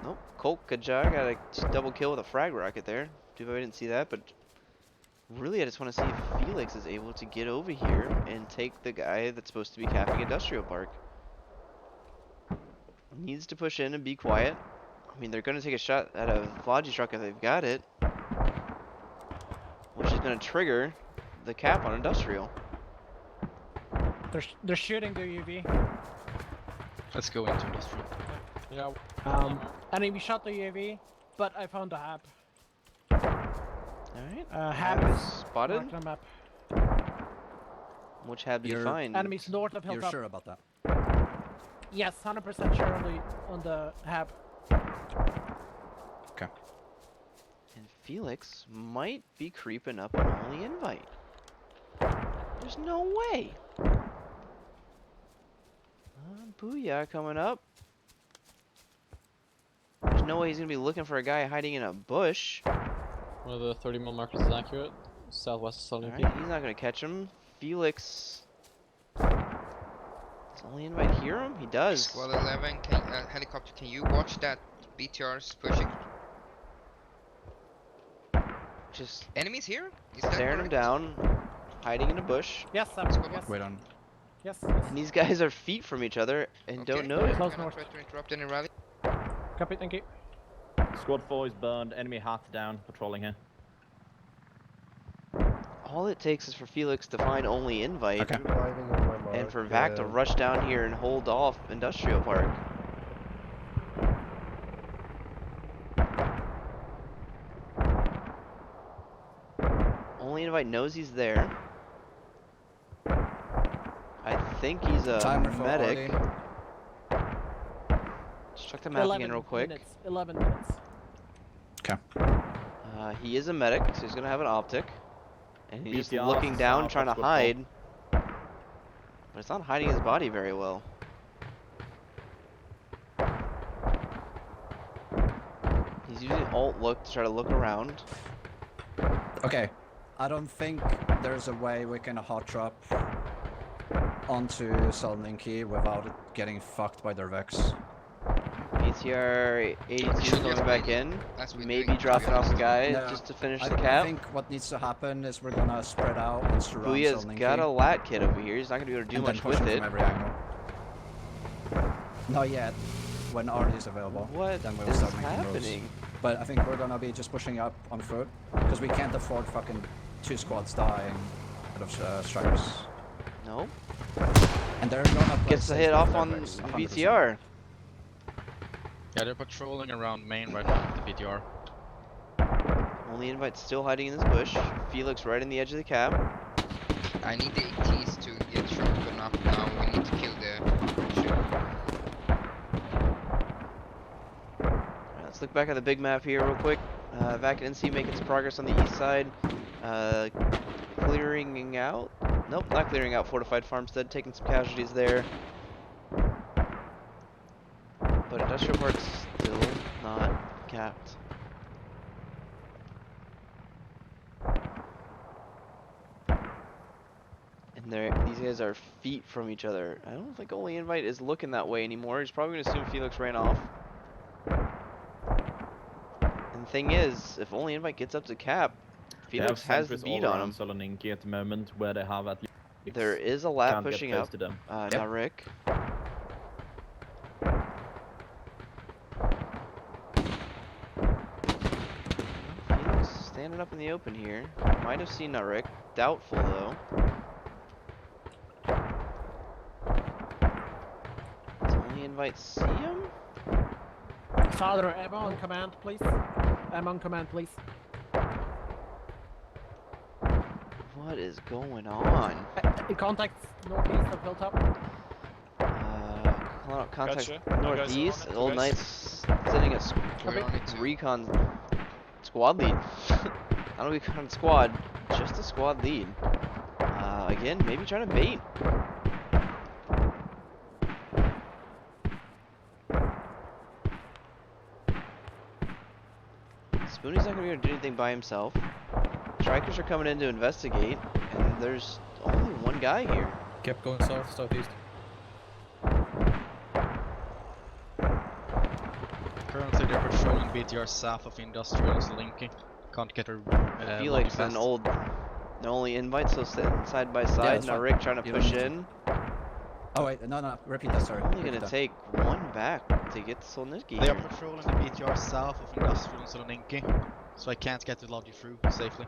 Nope. Colt Kajah got a double kill with a frag rocket there. Too bad we didn't see that, but really I just want to see if Felix is able to get over here and take the guy that's supposed to be capping Industrial Park. Needs to push in and be quiet. I mean, they're going to take a shot at a Logi truck if they've got it, which is going to trigger the cap on Industrial. They're shooting the UAV. Let's go into industrial. Yeah. Enemy shot the UAV, but I found the hab. Alright. Hab Hab is spotted. marked on map. Which hab did you You're- find? Enemies north of You're Hilltop. sure about that? Yes, 100% sure on the hab. Okay. And Felix might be creeping up on only invite. There's no way. Booyah coming up. There's no way he's gonna be looking for a guy hiding in a bush. One of the 30 mil markers is accurate. Southwest of Southern Alright, he's not gonna catch him. Felix. Does only invite hear him? He does. Squad 11, can, helicopter, can you watch that BTR's pushing? Just Enemies here? Is that staring him correct? down, hiding in a bush. Yes, yes. Wait on. Yes. And these guys are feet from each other and don't know it. Close Can I north. try to interrupt any rally? Copy, thank you. Squad 4 is burned. Enemy half down. Patrolling here. All it takes is for Felix to find only invite. Okay. Driving on my mark. And for VaC to rush down here and hold off Industrial Park. Only invite knows he's there. I think he's a Timer for medic. Audi. Just check the map again real quick. 11 minutes. Okay. He is a medic, so he's gonna have an optic. And he's just BTR looking down, south trying to of Squad hide. But it's not hiding his body very well. He's using alt look to try to look around. Okay. I don't think there's a way we can hot drop onto Solninki without it getting fucked by their VaCs. BTR 82 Should going just back be- in. As we Maybe doing, to be dropping off a honest. guy No, just to finish I the cap. think what needs to happen is we're gonna spread out and surround Booyah's Solninki. got a lat kit over here. He's not gonna be able to do and then much push with him it. from every angle. Not yet. When Artie is available, What then we'll is start making moves. happening? But I think we're gonna be just pushing up on foot because we can't afford fucking 2 squads dying out of strikers. No. And they're gonna play Gets the safe hit with off their on VaCs, the 100%. BTR. Yeah, they're patrolling around main right now with the BTR. Only invite still hiding in this bush. Felix right in the edge of the cap. I need the ATs to get shot, but up. Now we need to kill the ship. Alright, let's look back at the big map here real quick. VaC and NC making some progress on the east side. Clearing out. Nope, not clearing out fortified farmstead, taking some casualties there. But industrial park's still not capped. And these guys are feet from each other. I don't think Only Invite is looking that way anymore. He's probably going to assume Felix ran off. And the thing is, if Only Invite gets up to cap, Felix has the beat on him. Soloninki at the moment, where they have at least There is a lap can't get pushing close up. to them. Now Rick. Felix standing up in the open here. Might have seen Rick. Doubtful though. Does Only Invite see him? Father, ammo on command, please. Ammo on command, please. What is going on? Contact northeast of Hilltop. Contact Gotcha. northeast. You guys are on it, Old you guys? Knight's sitting at We're on it too. recon squad lead. Not a recon squad, just a squad lead. Again, maybe trying to bait. Spoonie's not gonna be able to do anything by himself. Strikers are coming in to investigate, and there's only one guy here. Kept going south, southeast. Currently they're patrolling BTR south of Industrial Linky. Can't get a Felix and Only Invite still sitting side by side. that's Now fine. Rick trying to You don't push need to- in. Oh wait, no, repeat that, sorry. Only Repeat gonna that. take one back to get to Solnitsky They are here. patrolling the BTR south of Industrial Soloninki, so I can't get the lodge through safely.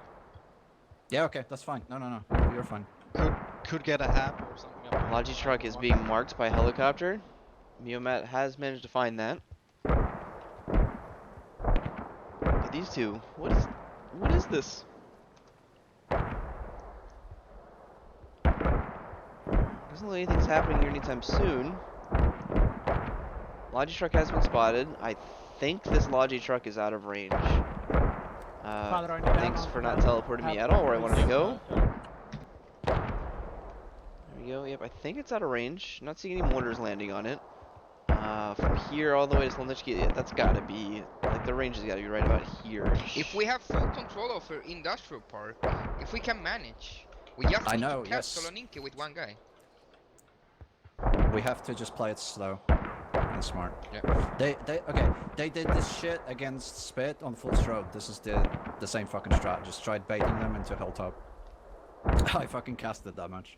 Yeah, okay, that's fine. No, you're fine. Could get a hab or something up. Logi truck is being marked by helicopter. Miomat has managed to find that. But these two, what is this? Doesn't look like anything's happening here anytime soon. Logi truck has been spotted. I think this Logi truck is out of range. Father, I need Thanks ammo for on not command. teleporting me at all where I wanted to go. There we go. Yep, I think it's out of range. Not seeing any mortars landing on it. From here all the way to Solnitsky, yeah, that's gotta be, like, the range has gotta be right about here. If we have full control over industrial park, if we can manage, we just need to cap Soloninki with one guy. We have to just play it slow and smart. Yeah. They did this shit against Spit on full stroke. This is the same fucking strat. Just tried baiting them into Hilltop. I fucking casted that much.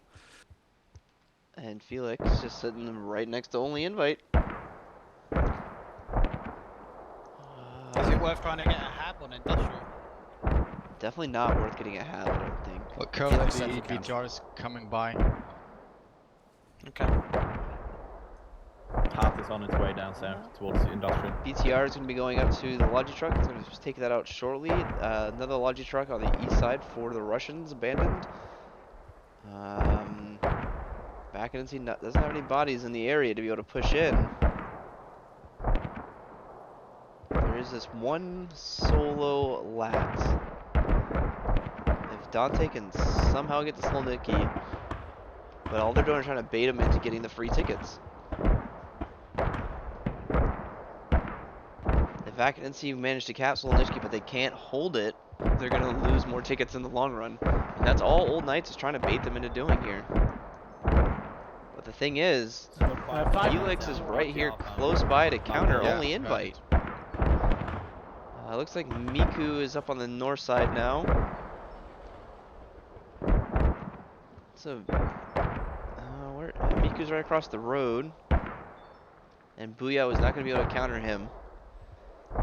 And Felix just sitting right next to Only Invite. Is it worth trying to get a hab on industrial? Definitely not worth getting a hab, I don't think. But Felix currently said he can. BTR is coming by. Okay. Half is on its way down south towards the industrial. BTR is going to be going up to the Logi truck. It's going to just take that out shortly. Another Logi truck on the east side for the Russians, abandoned. Back and see doesn't have any bodies in the area to be able to push in. There is this one solo lat. If Dante can somehow get to Sloniki, but all they're doing is trying to bait him into getting the free tickets. If VaC and NC manage to cap Sloniki, but they can't hold it, they're going to lose more tickets in the long run. And that's all Old Knights is trying to bait them into doing here. But the thing is, Felix is right here close by to counter Only Invite. Looks like Miku is up on the north side now. So, Miku's right across the road. And Booyah was not going to be able to counter him.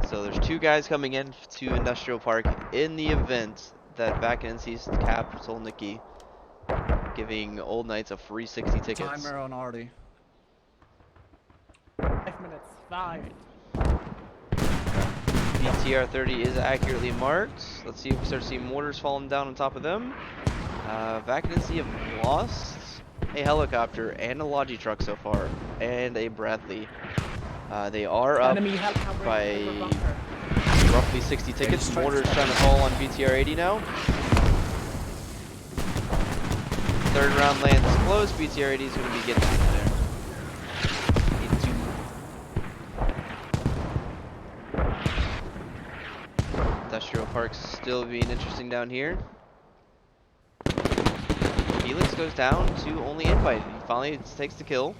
So there's two guys coming in to Industrial Park in the event that VaC and NC's cap Solniki, giving Old Knights a free 60 tickets. Timer on Artie. 5 minutes. 5. BTR 30 is accurately marked. Let's see if we start seeing mortars falling down on top of them. VaC and NC have lost a helicopter and a Logi truck so far, and a Bradley. They are up Enemy helicopter by over bunker. roughly 60 tickets. Mortar's trying to fall on BTR 80 now. Third round lands close. BTR 80 is going to be getting out there. Industrial Park's still being interesting down here. Felix goes down to only invite. He finally takes the kill.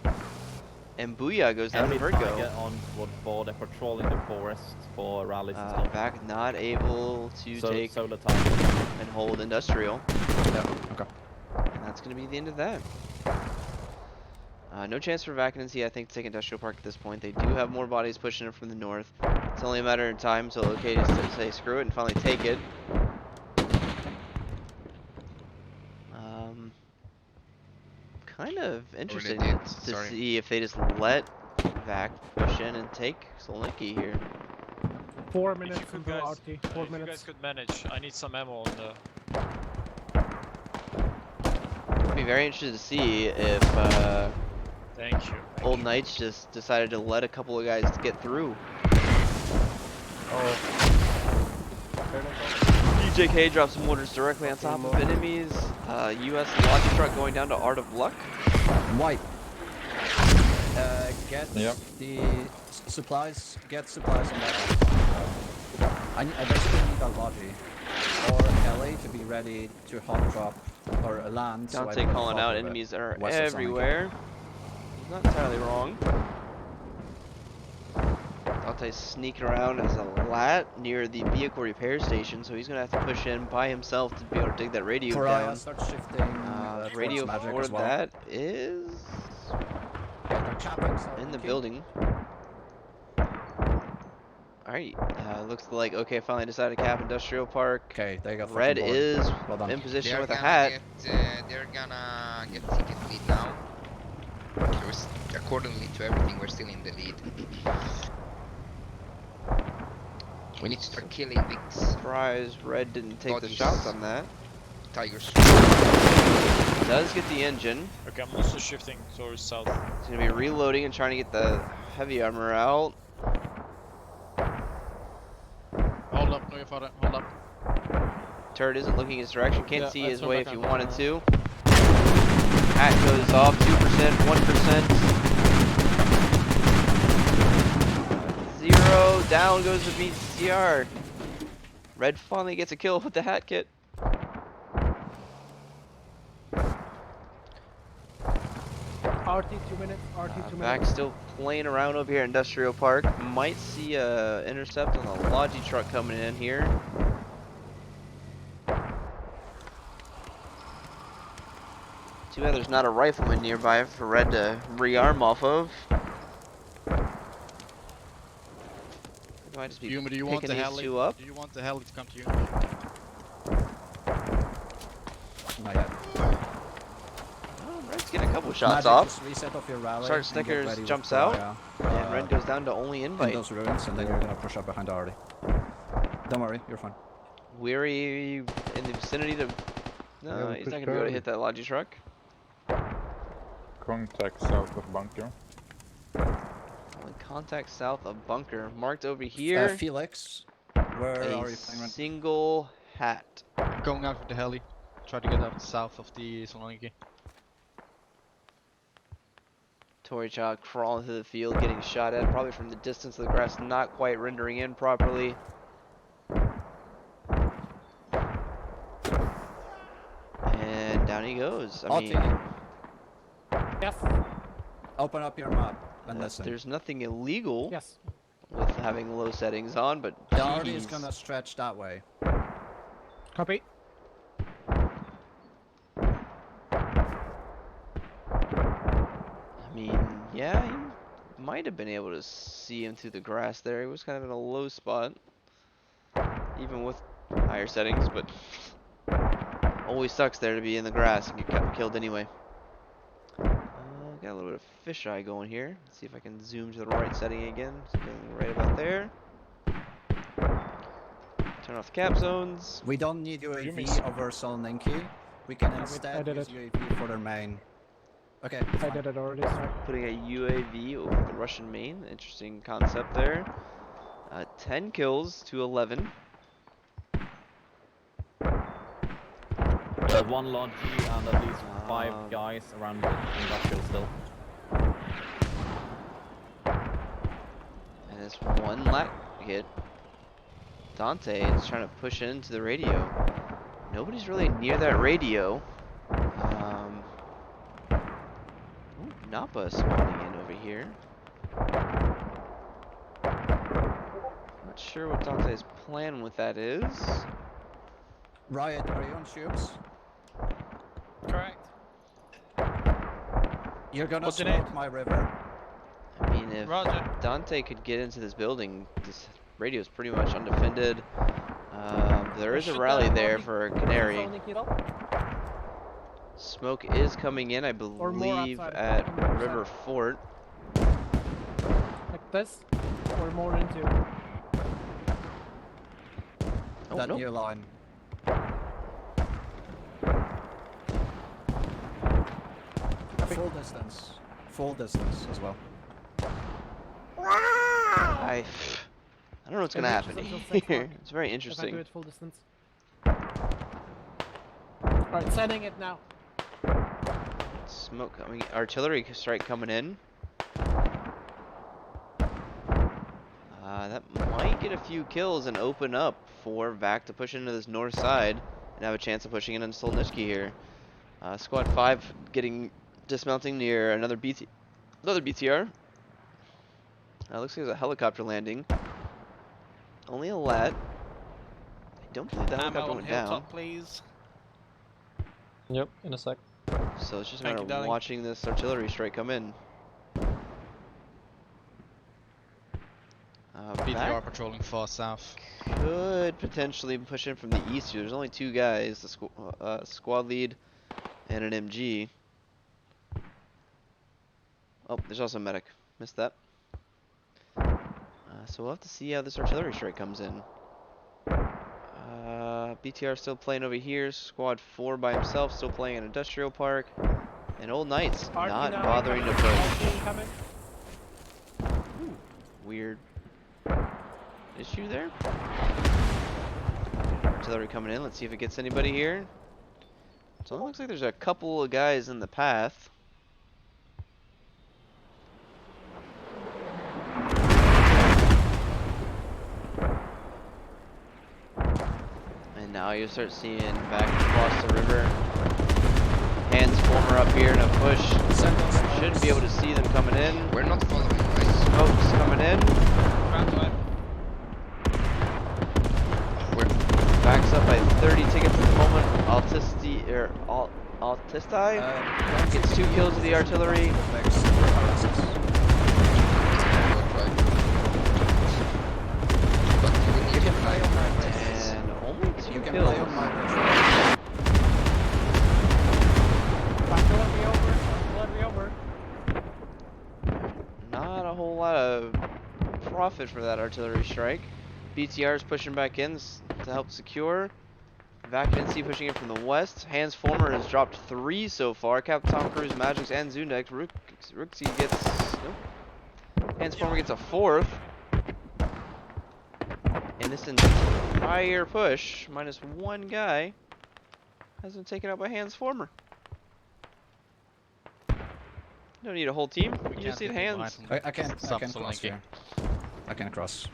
And Booyah goes down to Virgo. Target on squad 4, they're patrolling the forest for rallies and stuff. VaC not able to take solar target and hold Industrial. Yeah, okay. And that's going to be the end of that. No chance for Vacancy, I think, to take Industrial Park at this point. They do have more bodies pushing in from the north. It's only a matter of time until OK just to say screw it and finally take it. Kind of interesting to see if they just let VaC push in and take Solniki here. 4 minutes If you until guys, RT. 4 if you minutes. guys could manage, I need some ammo on the... I'd be very interested to see if Thank you. Old Knights just decided to let a couple of guys get through. Oh. DJK drops some mortars directly on top of enemies. US Logi truck going down to Art of Luck. White. Get the supplies. Get supplies on that. I basically need a Logi or LA to be ready to hot drop or land. Dante calling out enemies are everywhere. He's not entirely wrong. Dante's sneaking around as a lat near the vehicle repair station, so he's gonna have to push in by himself to be able to dig that radio down. Start shifting. Radio for that is in the building. Alright, looks like OK finally decided to cap Industrial Park. Okay, they got Red is in position with a hat. They're gonna get ticket lead now. Accordingly to everything, we're still in the lead. We need to start killing Vicks. Surprise, Red didn't take the shots on that. Tigers. Does get the engine. Okay, I'm also shifting towards south. He's gonna be reloading and trying to get the heavy armor out. Hold up, no you far, hold up. Turret isn't looking his direction. Can't see his way if he wanted to. to. Hat goes off 2%, 1%. 0. Down goes the BCR. Red finally gets a kill with the hat kit. RT 2 minutes. RT 2 VaC minutes. still playing around over here at Industrial Park. Might see a intercept on the Logi truck coming in here. Too bad there's not a rifleman nearby for Red to rearm off of. Might just be Yuma, do you want picking the these heli? two up. Do you want the heli to come to you? Not yet. Oh, Red's getting a couple shots Magic, off. just reset off your rally. Sergeant and get Snickers ready with jumps out, Pariah. and Red goes down to only In invite. those ruins, and then you're gonna push up behind Artie. Don't worry, you're fine. Weary in the vicinity to... No, Yeah, he's push not going to be able to early. hit that Logi truck. Contact south of bunker. Only contact south of bunker. Marked over here. Felix, where are you A playing right? single hat. Going out with the heli. Try to get out south of the Soloniki. Toricha crawling through the field, getting shot at, probably from the distance of the grass, not quite rendering in properly. And down he goes. I mean, Yes. Open up your map and listen. there's nothing illegal Yes. with having low settings on, but The Artie is jeez. gonna stretch that way. Copy. I mean, yeah, you might have been able to see him through the grass there. He was kind of in a low spot, even with higher settings, but always sucks there to be in the grass and get killed anyway. Got a little bit of fisheye going here. Let's see if I can zoom to the right setting again. Something right about there. Turn off the cap zones. We don't need UAV over Solninki. We can I instead did use it. UAV for their main. Okay. I did it already, sorry. Putting a UAV over the Russian main. Interesting concept there. 10 kills to 11. One large G and at least 5 guys around the industrial still. And it's one lat hit. Dante is trying to push into the radio. Nobody's really near that radio. Napa spawning in over here. Not sure what Dante's plan with that is. Riot, are you on tubes? Correct. You're gonna What's your smoke name? my river. I mean, if Roger. Dante could get into this building, this radio is pretty much undefended. There is a rally there for Canary. Smoke is coming in, I believe, outside. at On the other River Fort. Like this, or more into. Oh, That nope. new line. Full distance. Full distance as well. I don't know what's gonna happen Until 6 here. o'clock. It's very If I do interesting. it full distance. Alright, sending it now. Smoke coming, artillery strike coming in. That might get a few kills and open up for VaC to push into this north side and have a chance of pushing in on Solnitsky here. Squad 5 dismounting near another BTR. Looks like there's a helicopter landing. Only a lat. I don't believe that Ammo helicopter on went down. hilltop, please. Yep, in a sec. So it's just a Thank matter you, of darling. watching this artillery strike come in. BTR patrolling far south. Could potentially push in from the east here. There's only 2 guys, the squad lead and an MG. Oh, there's also a medic. Missed that. So we'll have to see how this artillery strike comes in. BTR still playing over here. Squad 4 by himself, still playing in Industrial Park. And Old Knights not bothering to push. Weird issue there. Artillery coming in. Let's see if it gets anybody here. So it looks like there's a couple of guys in the path. And now you start seeing back across the river. Hands former up here in a push. Shouldn't be able to see them coming in. We're not following, right? Smoke's coming in. Backs up by 30 tickets at the moment. Altisti gets 2 kills with the artillery. And only 2 kills. Not a whole lot of profit for that artillery strike. BTR is pushing back in to help secure. VaC Vinci pushing in from the west. Hans Former has dropped 3 so far. Captain Tom Cruise, Magix, and Zundek. Rooksy gets... Nope. Hans Former gets a 4th. And this entire push, minus 1 guy, has been taken out by Hans Former. You don't need a whole team. You just need hands. I can't cross here. I can't cross.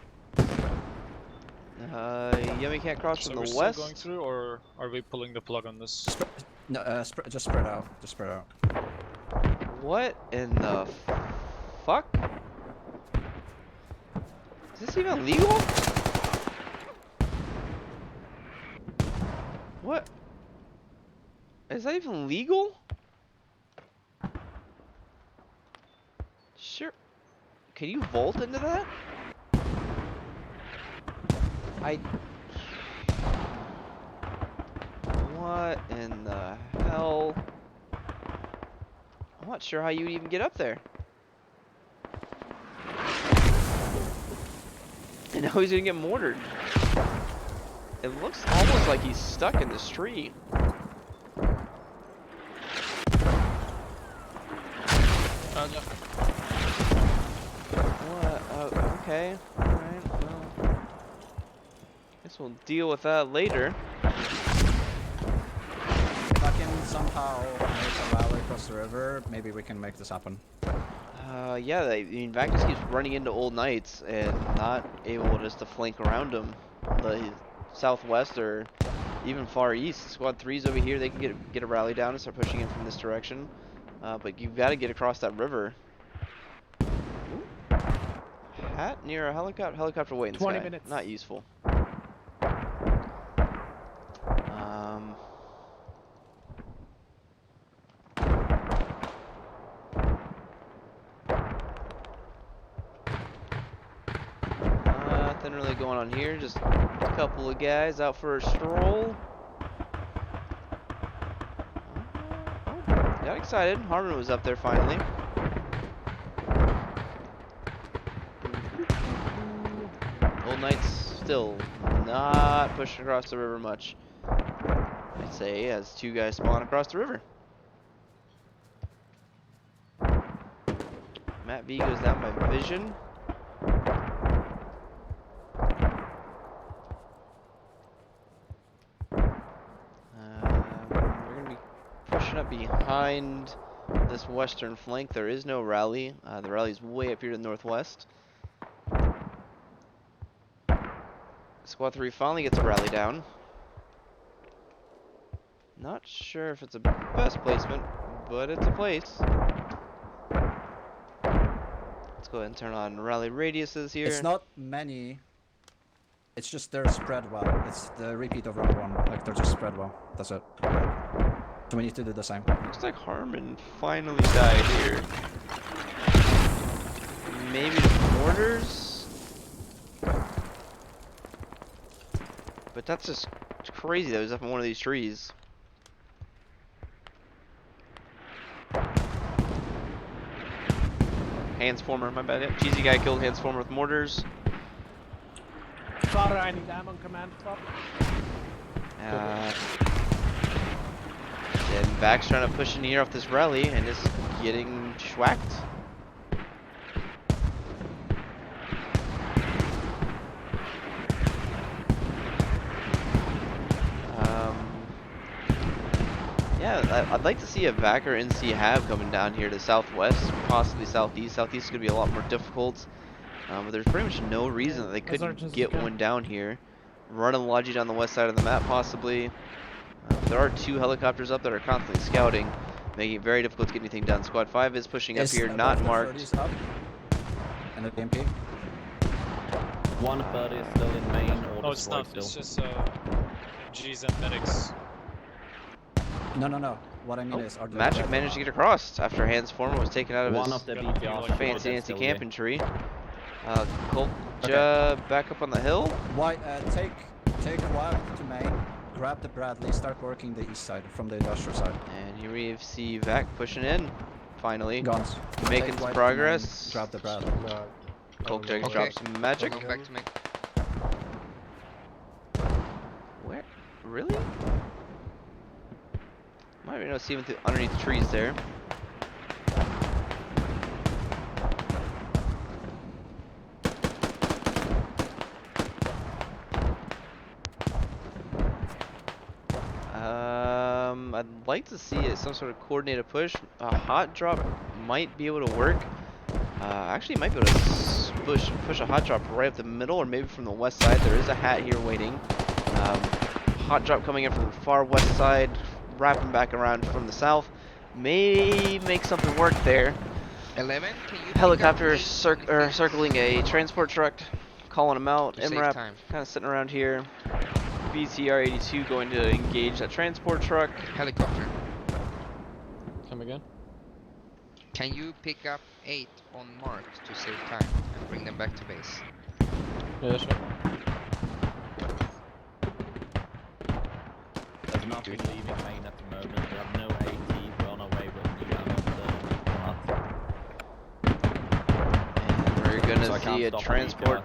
Yummy can't cross So from we're the still west. going through, or are we pulling the plug on this? No, just spread out. Just spread out. What in the fuck? Is this even legal? What? Is that even legal? Sure. Can you vault into that? What in the hell? I'm not sure how you would even get up there. And now he's gonna get mortared. It looks almost like he's stuck in this tree. Roger. What? Okay. Alright, well. Guess we'll deal with that later. If I can somehow make a rally across the river, maybe we can make this happen. Yeah, I mean, VaC just keeps running into old knights and not able just to flank around them. The southwest or even far east. Squad 3's over here. They can get a rally down and start pushing in from this direction. But you've got to get across that river. Ooh. Hat near a helicopter. Helicopter waiting in the 20 sky. minutes. Not useful. Nothing really going on here. Just a couple of guys out for a stroll. Got excited. Harmon was up there finally. Old Knights still not pushing across the river much. I'd say as two guys spawn across the river. Matt V goes down by vision. We're going to be pushing up behind this western flank. There is no rally. The rally's way up here to the northwest. Squad 3 finally gets a rally down. Not sure if it's a best placement, but it's a place. Let's go ahead and turn on rally radiuses here. It's not many. It's just they're spread well. It's the repeat of round 1. Like, they're just spread well. That's it. So we need to do the same. Looks like Harmon finally died here. Maybe the mortars? But that's just crazy that he was up in one of these trees. Handsformer, my bad. Yep. Cheesy guy killed Handsformer with mortars. Sorry, I need ammo on command spot. And VaC's trying to push in here off this rally and just getting schwacked. Yeah, I'd like to see a VaC or NC Hab coming down here to southwest, possibly southeast. Southeast is going to be a lot more difficult. But there's pretty much no reason that they couldn't get one down here. Run a Logi down the west side of the map, possibly. There are 2 helicopters up that are constantly scouting, making it very difficult to get anything done. Squad 5 is pushing up here, not marked. And the BMP? 130 is still in main. No, it's not. It's just Gs and medics. No. What I mean is, Magic managed to get across after Handsformer was taken out of one his of the BTR fancy anti-camping tree. Colt back up on the hill. Why? Take a while to main. Grab the Bradley. Start working the east side from the industrial side. And here we see VaC pushing in. Finally, Guns. making some progress. Drop the Bradley. Colt drops some magic. Go back to me. Where? Really? Might be able to see him underneath the trees there. I'd like to see some sort of coordinated push. A hot drop might be able to work. Actually, might be able to push a hot drop right up the middle, or maybe from the west side. There is a hat here waiting. Hot drop coming in from the far west side, wrapping back around from the south. May make something work there. 11, can you Helicopter circling a transport truck, calling them out. MRAP time? kind of sitting around here. BTR 82 going to engage that transport truck. Helicopter. Come again? Can you pick up 8 on mark to save time and bring them back to base? Yeah, sure. There's nothing leaving main at the moment. We have no AT. We're on our way with the And we're going to see a transport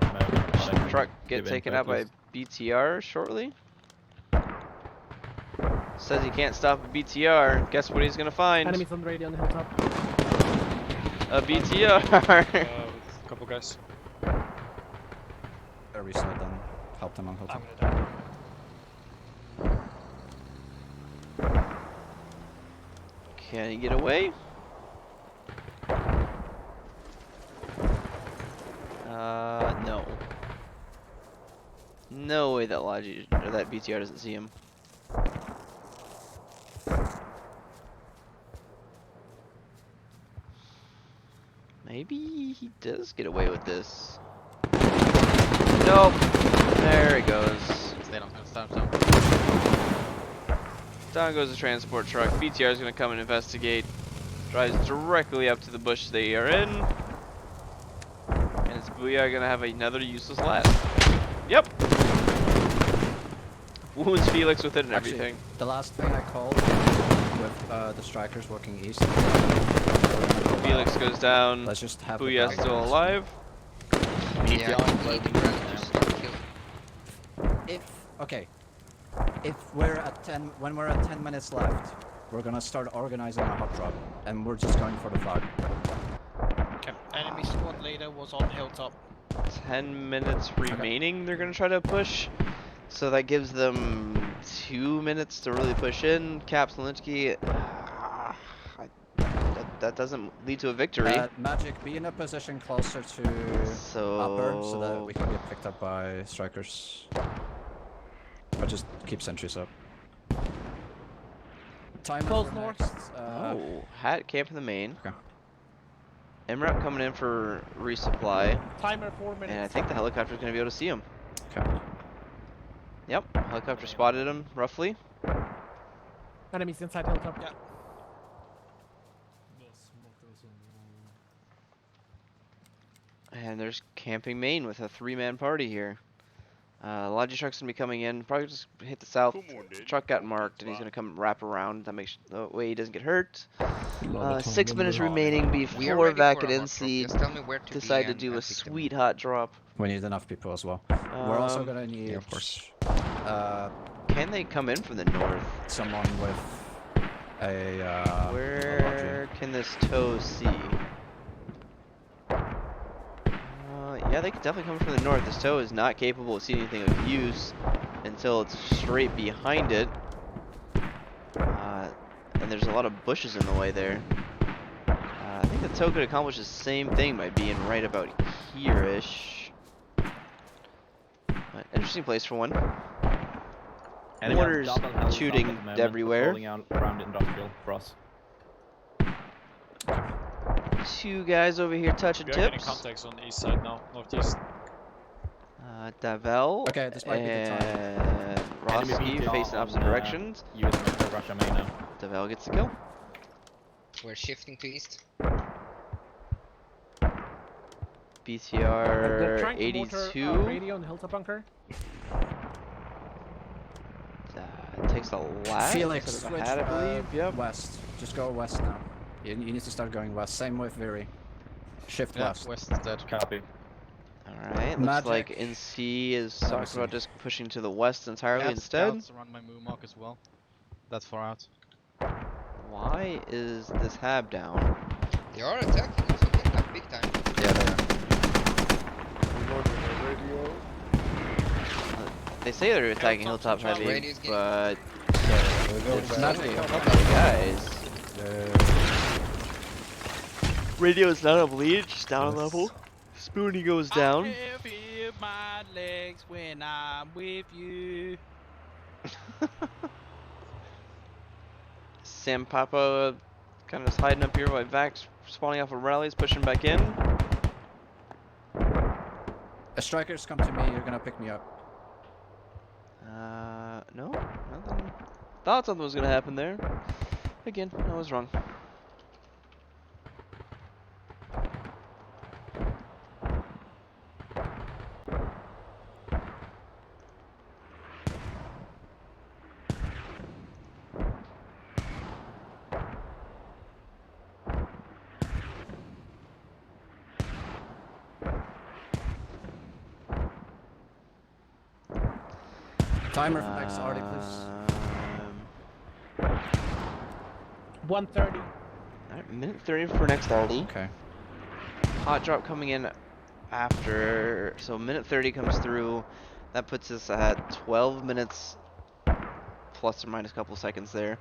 truck get taken out by BTR shortly. Says he can't stop a BTR. Guess what he's going to find? Enemies on the radio on the hilltop. A BTR. With a couple guys. Reset then. Help them on I'm Hilltop. gonna die. Can he get away? No. No way that Logi or that BTR doesn't see him. Maybe he does get away with this. Nope. There he goes. Stay down, stop, stop. Down goes the transport truck. BTR is going to come and investigate. Drives directly up to the bush they are in. And it's Booyah going to have another useless last. Yep. Wounds Felix with it and Actually, everything. the last thing I called with the strikers working east. Felix goes down. Let's just have Booyah's still alive. Yeah, If we're at 10, when we're at 10 minutes left, we're gonna start organizing a hot drop, and we're just going for the flag. Okay. Enemy squad leader was on Hilltop. 10 minutes remaining. They're going to try to push. So that gives them 2 minutes to really push in. Kapselinsky, that doesn't lead to a victory. Magic, be in a position closer to upper so that we can get picked up by strikers. But just keep sentries up. Time Close for north. next, Oh, Hat camp in the main. Okay. MRAP coming in for resupply. Timer 4 minutes. And I think the helicopter's going to be able to see him. Okay. Yep, helicopter spotted him, roughly. Enemies inside Hilltop. Yeah. And there's camping main with a 3-man party here. Logi truck's gonna be coming in. Probably just hit the south. Truck got marked, and he's gonna come wrap around. That makes the way he doesn't get hurt. 6 minutes remaining before VaC and NC decide to do a sweet hot drop. We need enough people as well. We're also gonna need, yeah, of course. Can they come in from the north? Someone with a Where can this toe see? Yeah, they can definitely come from the north. This toe is not capable of seeing anything of use until it's straight behind it. And there's a lot of bushes in the way there. I think the toe could accomplish the same thing by being right about here-ish. Interesting place for one. Mortars shooting everywhere. Out around industrial for us. 2 guys over here touching We are getting tips. contacts on the east side now, northeast. Davel Okay, this might be the time. and Roski facing opposite directions. US Russia main now. Davel gets the kill. We're shifting to east. They're BTR trying to mortar 82. radio in the Hilltop bunker. Takes a last. Felix, instead of a switch hat, I believe. Yep. west. Just go west now. You need to start going west. Same with Viri. Shift Yeah, west. west is dead. Copy. Alright, looks Magic. like NC is Let me talking about see. just pushing to the west entirely I have instead. scouts around my moon mark as well. That far out. Why is this hab down? They are attacking us on Hilltop big time. Yeah, there. They say they're attacking Hilltop Hilltop's heavy, Radio's getting- but It's there's only a couple of guys. Radio is not a bleed, just down a level. Spoonie goes down. I can feel my legs when I'm with you. Sam Papa kind of hiding up here while VaC's spawning off of rallies, pushing back in. Strikers come to me, you're gonna pick me up. No, nothing. Thought something was gonna happen there. Again, I was wrong. Timer for next RD, please. 1:30. Alright, minute 30 for next RD. Okay. hot drop coming in after, so minute 30 comes through. That puts us at 12 minutes plus or minus a couple seconds there.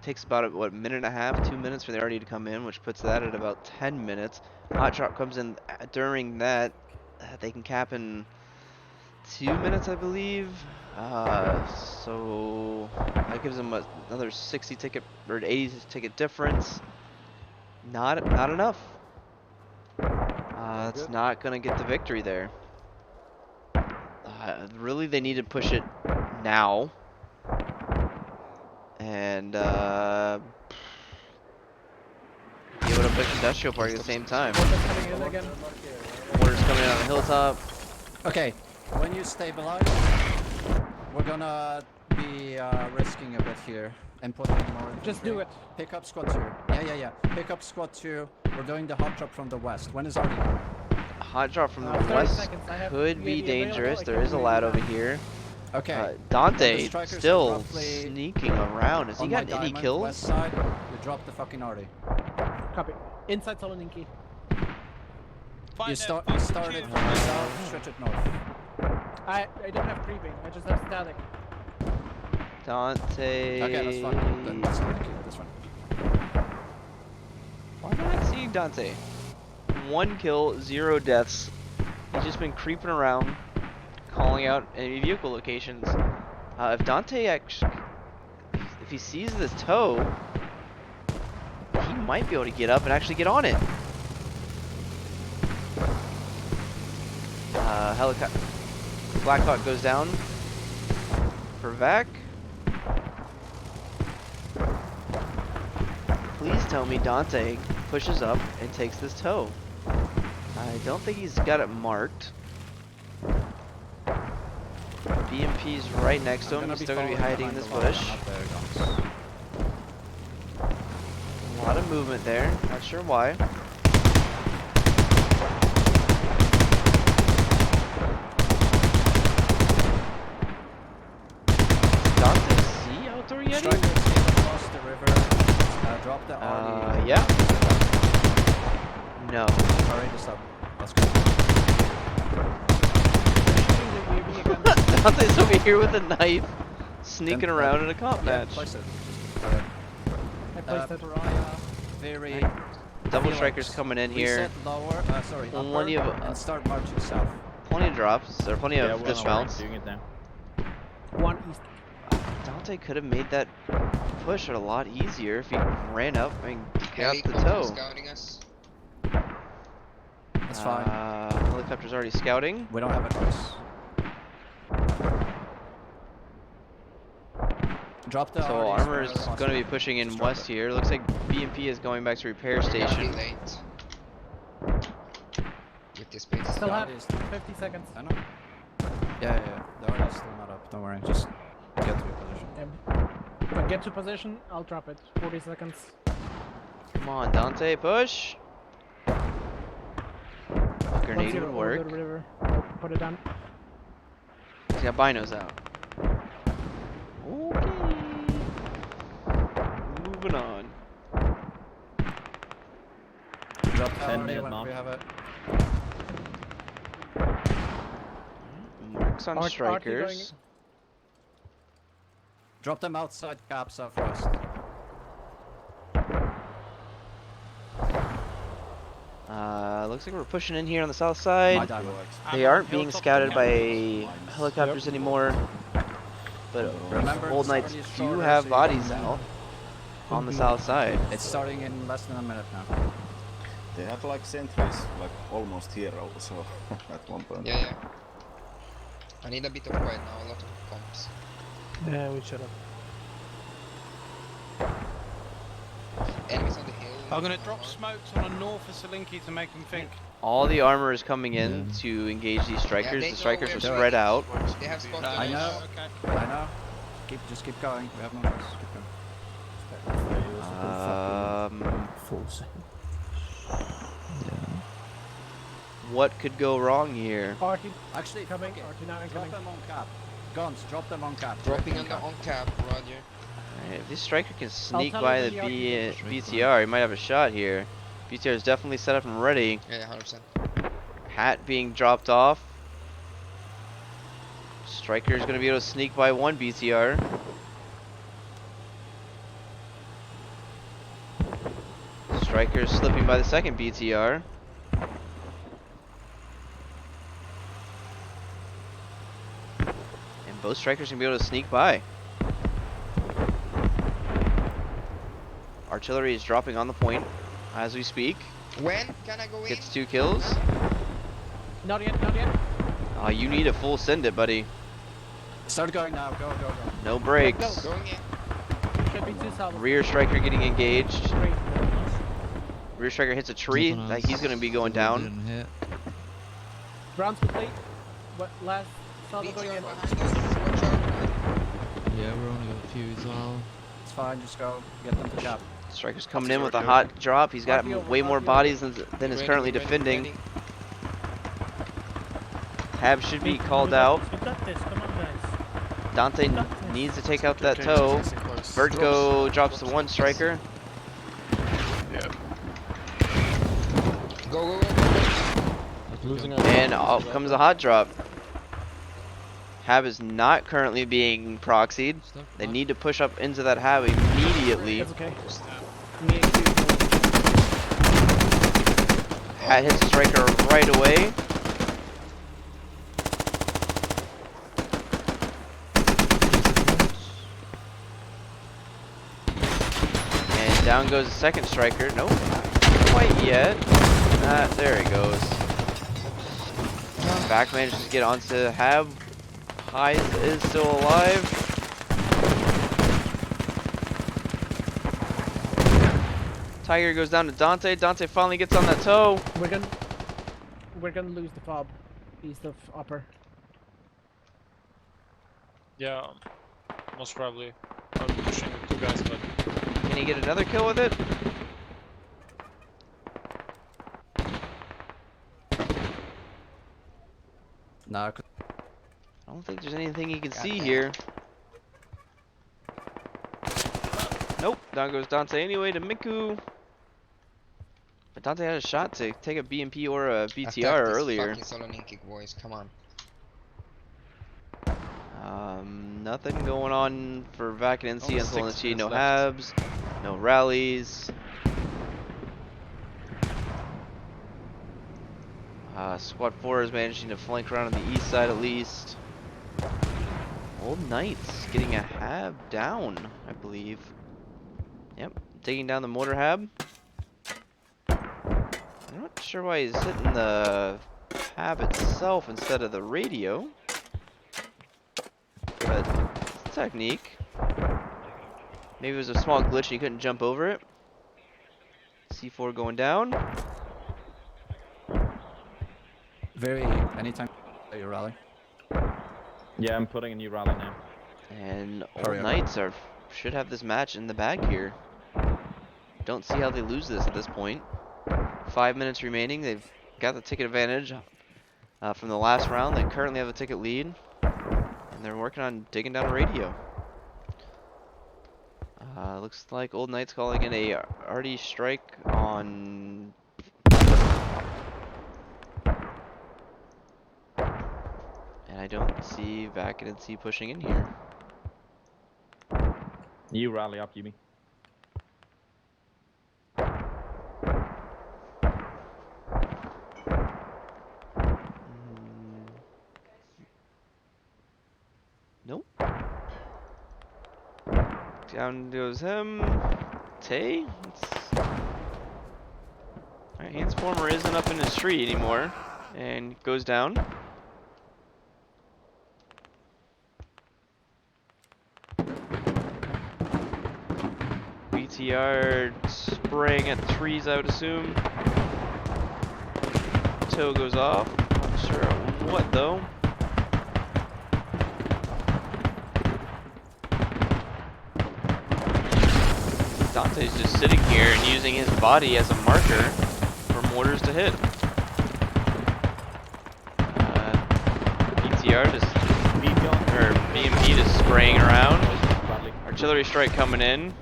Takes about what, minute and a half, 2 minutes for the RD to come in, which puts that at about 10 minutes. Hot drop comes in during that. They can cap in 2 minutes, I believe. So that gives them another 60 ticket or 80 ticket difference. Not enough. It's not gonna get the victory there. Really, they need to push it now. And be able to push Industrial Park at the same time. Coming in again. Mortars coming in on the hilltop. Okay, when you stabilize, we're gonna be risking a bit here and putting more. Just do it. Pick up squad 2. Yeah. Pick up squad 2. We're doing the hot drop from the west. When is RD coming? Hot drop from the 30 west seconds. I have could be UAV dangerous. available. There is a lad over here. Okay. Dante The strikers are still roughly sneaking around. Has he on my got any diamond, kills? West side, we dropped the fucking RD. Copy. Inside Soloninki. You started from the south, stretch it north. I don't have creeping. I just have static. Dante. Okay, that's fine. That's fine. That's fine. Why am I not seeing Dante? 1 kill, 0 deaths. He's just been creeping around, calling out enemy vehicle locations. If Dante actually, if he sees this tow, he might be able to get up and actually get on it. Helicopter. Black Hawk goes down for VaC. Please tell me Dante pushes up and takes this tow. I don't think he's got it marked. BMP's right next to him. He's still going to be hiding in this bush. A lot of movement there. Not sure why. Dante see outdoor Yeti? Strikers came across the river. Drop the RD. Yeah. No. Alright, just up. Let's go. Dante's over here with a knife, sneaking around in a comp match. Place it. I placed it. Pariah, very. Double strikers coming in here. Reset lower. Sorry. Plenty Upper, of and start marching south. plenty of drops. There are plenty of dismounts. Doing it now. 1 east. Dante could have made that push a lot easier if he ran up and got the Helicopter tow. scouting us. That's fine. Helicopter's already scouting. We don't have a choice. Drop the So RDs armor is whenever going to be possible. pushing in Just drop west it. here. Looks like BMP is going back to repair Pretty station. late. With this pace. Still have RD is- 50 seconds. I know. Yeah. The RD is still not up. Don't worry. Just get to your position. If I get to position, I'll drop it. 40 seconds. Come on, Dante, push. Grenade 1-0, would go work. to the river. I'll put it down. He's got binos out. Okay. Moving on. Drop the 10 RD minute when mark. we have it. Marks on Arty strikers. Drop them outside cap southwest. Looks like we're pushing in here on the south side. My diamond. They aren't being scouted by helicopters anymore. But Remember, Old the Knights start is do shorter, have so you bodies can- now on the south side. It's starting in less than a minute now. They have like sentries like almost here also at one point. Yeah. I need a bit of quiet now, a lot of comps. Yeah, we should have. Enemies on the hill. I'm gonna drop smokes on the north of Salinki to make them think. All the armor is coming in to engage these strikers. they The know strikers we're are doing spread it. out. They have spotted I know. us. Okay. I know. Just keep going. We have no choice. Keep going. Full second. What could go wrong here? Arty Actually, coming. okay. Arty now Drop incoming. them on cap. Guns, drop them on cap. Dropping Drop them on cap, roger. Alright, if this striker can sneak tell by her the when the RT BTR, he might have a shot here. BTR is definitely set up and ready. Yeah, 100%. Hat being dropped off. Striker is going to be able to sneak by one BTR. Striker is slipping by the second BTR. And both strikers are going to be able to sneak by. Artillery is dropping on the point as we speak. When can I go in? Gets 2 kills. Not yet, not yet. You need a full send it, buddy. Start going now. Go, go, go. No breaks. Going in. Should be 2 south. Rear striker getting engaged. 3. Rear striker hits a tree. Like he's going to be going down. Rounds complete. What last solid going in? Yeah, we're only got a few as well. It's fine. Just go. Get them to cap. Striker's coming in with a hot drop. He's got way more bodies than is currently defending. Hab should be called out. Dante needs to take out that toe. Vertigo drops the 1 striker. Yeah. Go. And out comes a hot drop. Hab is not currently being proxied. They need to push up into that Hab immediately. That's okay. Hat hits the striker right away. And down goes the second striker. Nope, not quite yet. There he goes. Back manages to get onto Hab. Hyde is still alive. Tiger goes down to Dante. Dante finally gets on that toe. We're gonna lose the fob east of upper. Yeah, most probably. I'm pushing with 2 guys, but Can he get another kill with it? No. I don't think there's anything he can see here. Nope, down goes Dante anyway to Miku. But Dante had a shot to take a BMP or a BTR earlier. Boys, come on. Nothing going on for VaC and NC until NC. No Habs, no rallies. Squad 4 is managing to flank around on the east side at least. Old Knights getting a Hab down, I believe. Yep, taking down the mortar Hab. I'm not sure why he's hitting the Hab itself instead of the radio. But it's a technique. Maybe it was a small glitch and he couldn't jump over it. C4 going down. Anytime you rally. Yeah, I'm putting a new rally now. And Old Knights should have this match in the bag here. Don't see how they lose this at this point. 5 minutes remaining. They've got the ticket advantage from the last round. They currently have a ticket lead. And they're working on digging down a radio. Looks like Old Knights calling in a RD strike on... And I don't see VaC and NC pushing in here. You rally up, Yumi. Nope. Down goes him. Tay? Alright, Transformer isn't up in his tree anymore. And goes down. BTR spraying at the trees, I would assume. Toe goes off. Not sure what though. Dante's just sitting here and using his body as a marker for mortars to hit. BTR just BMP just spraying around. Artillery strike coming in.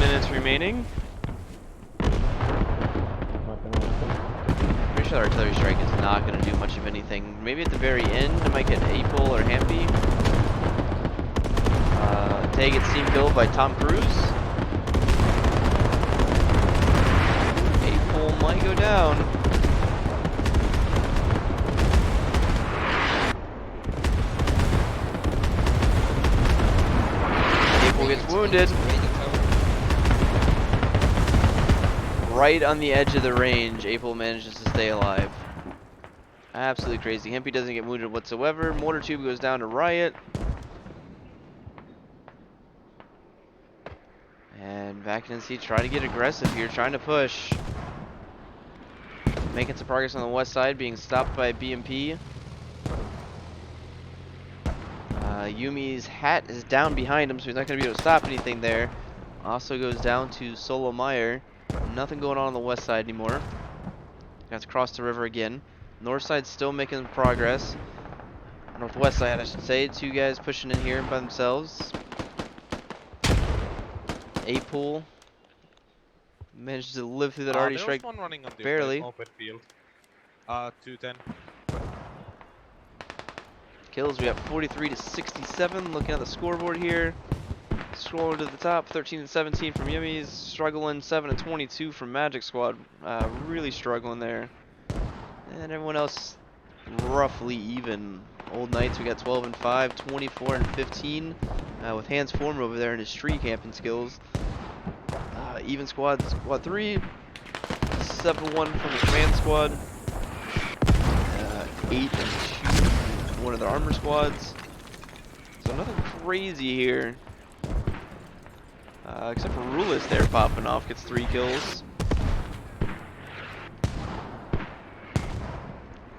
minutes remaining. Pretty sure artillery strike is not going to do much of anything. Maybe at the very end, it might get Apel or Hampy. Tay gets team killed by Tom Cruise. Apel might go down. Apel gets wounded. Right on the edge of the range, Apel manages to stay alive. Absolutely crazy. Hempy doesn't get wounded whatsoever. Mortar Tube goes down to Riot. And VaC and NC try to get aggressive here, trying to push. Making some progress on the west side, being stopped by BMP. Yumi's hat is down behind him, so he's not going to be able to stop anything there. Also goes down to Solo Meyer. Nothing going on the west side anymore. Got to cross the river again. North side still making progress. Northwest side, I should say. Two guys pushing in here by themselves. Apel managed to live through that arty strike one running on the barely. open field. 210. Kills, we have 43 to 67. Looking at the scoreboard here. Scroll to the top, 13 and 17 from Yummy's. Struggling, 7 and 22 from Magic Squad. Really struggling there. And everyone else roughly even. Old Knights, we got 12 and 5, 24 and 15. With Hans Form over there in his tree camping skills. Even squad 3, 7-1 from the command squad. 8 and 2 from one of the armor squads. So nothing crazy here. Except for Rulis there popping off, gets 3 kills.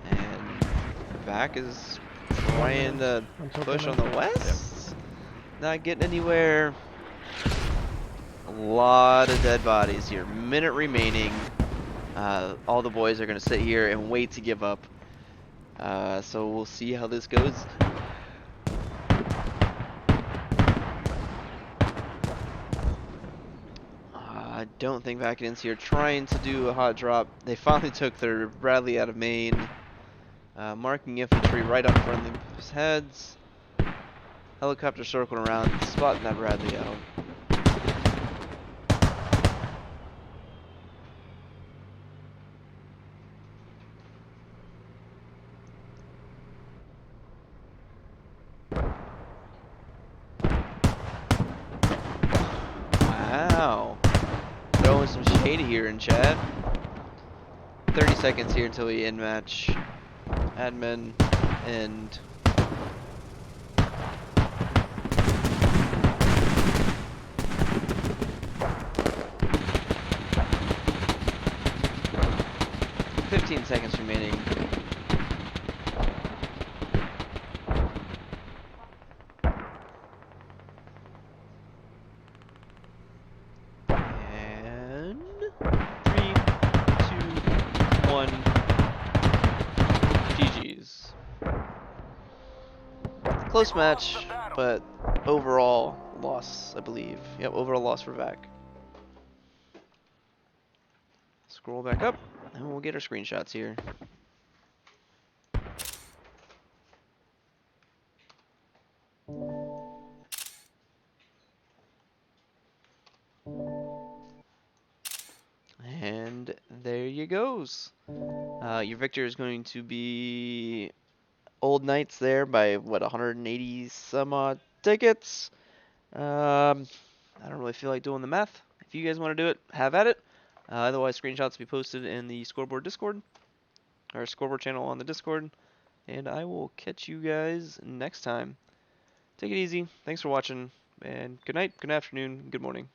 And VaC is trying to push on the west. Not getting anywhere. A lot of dead bodies here. Minute remaining. All the boys are going to sit here and wait to give up. So we'll see how this goes. I don't think VaC and NC are trying to do a hot drop. They finally took their Bradley out of main. Marking infantry right up front of his heads. Helicopter circling around, spotting that Bradley out. Wow. Throwing some shade here in chat. 30 seconds here until we end match. Admin and $15 seconds remaining. And 3, 2, 1. GG's. Close match, but overall loss, I believe. Yep, overall loss for VaC. Scroll back up, and we'll get our screenshots here. And there you goes. Your victor is going to be Old Knights there by, what, 180 some odd tickets. I don't really feel like doing the math. If you guys want to do it, have at it. Otherwise, screenshots will be posted in the scoreboard Discord, or scoreboard channel on the Discord. And I will catch you guys next time. Take it easy. Thanks for watching. And good night, good afternoon, good morning.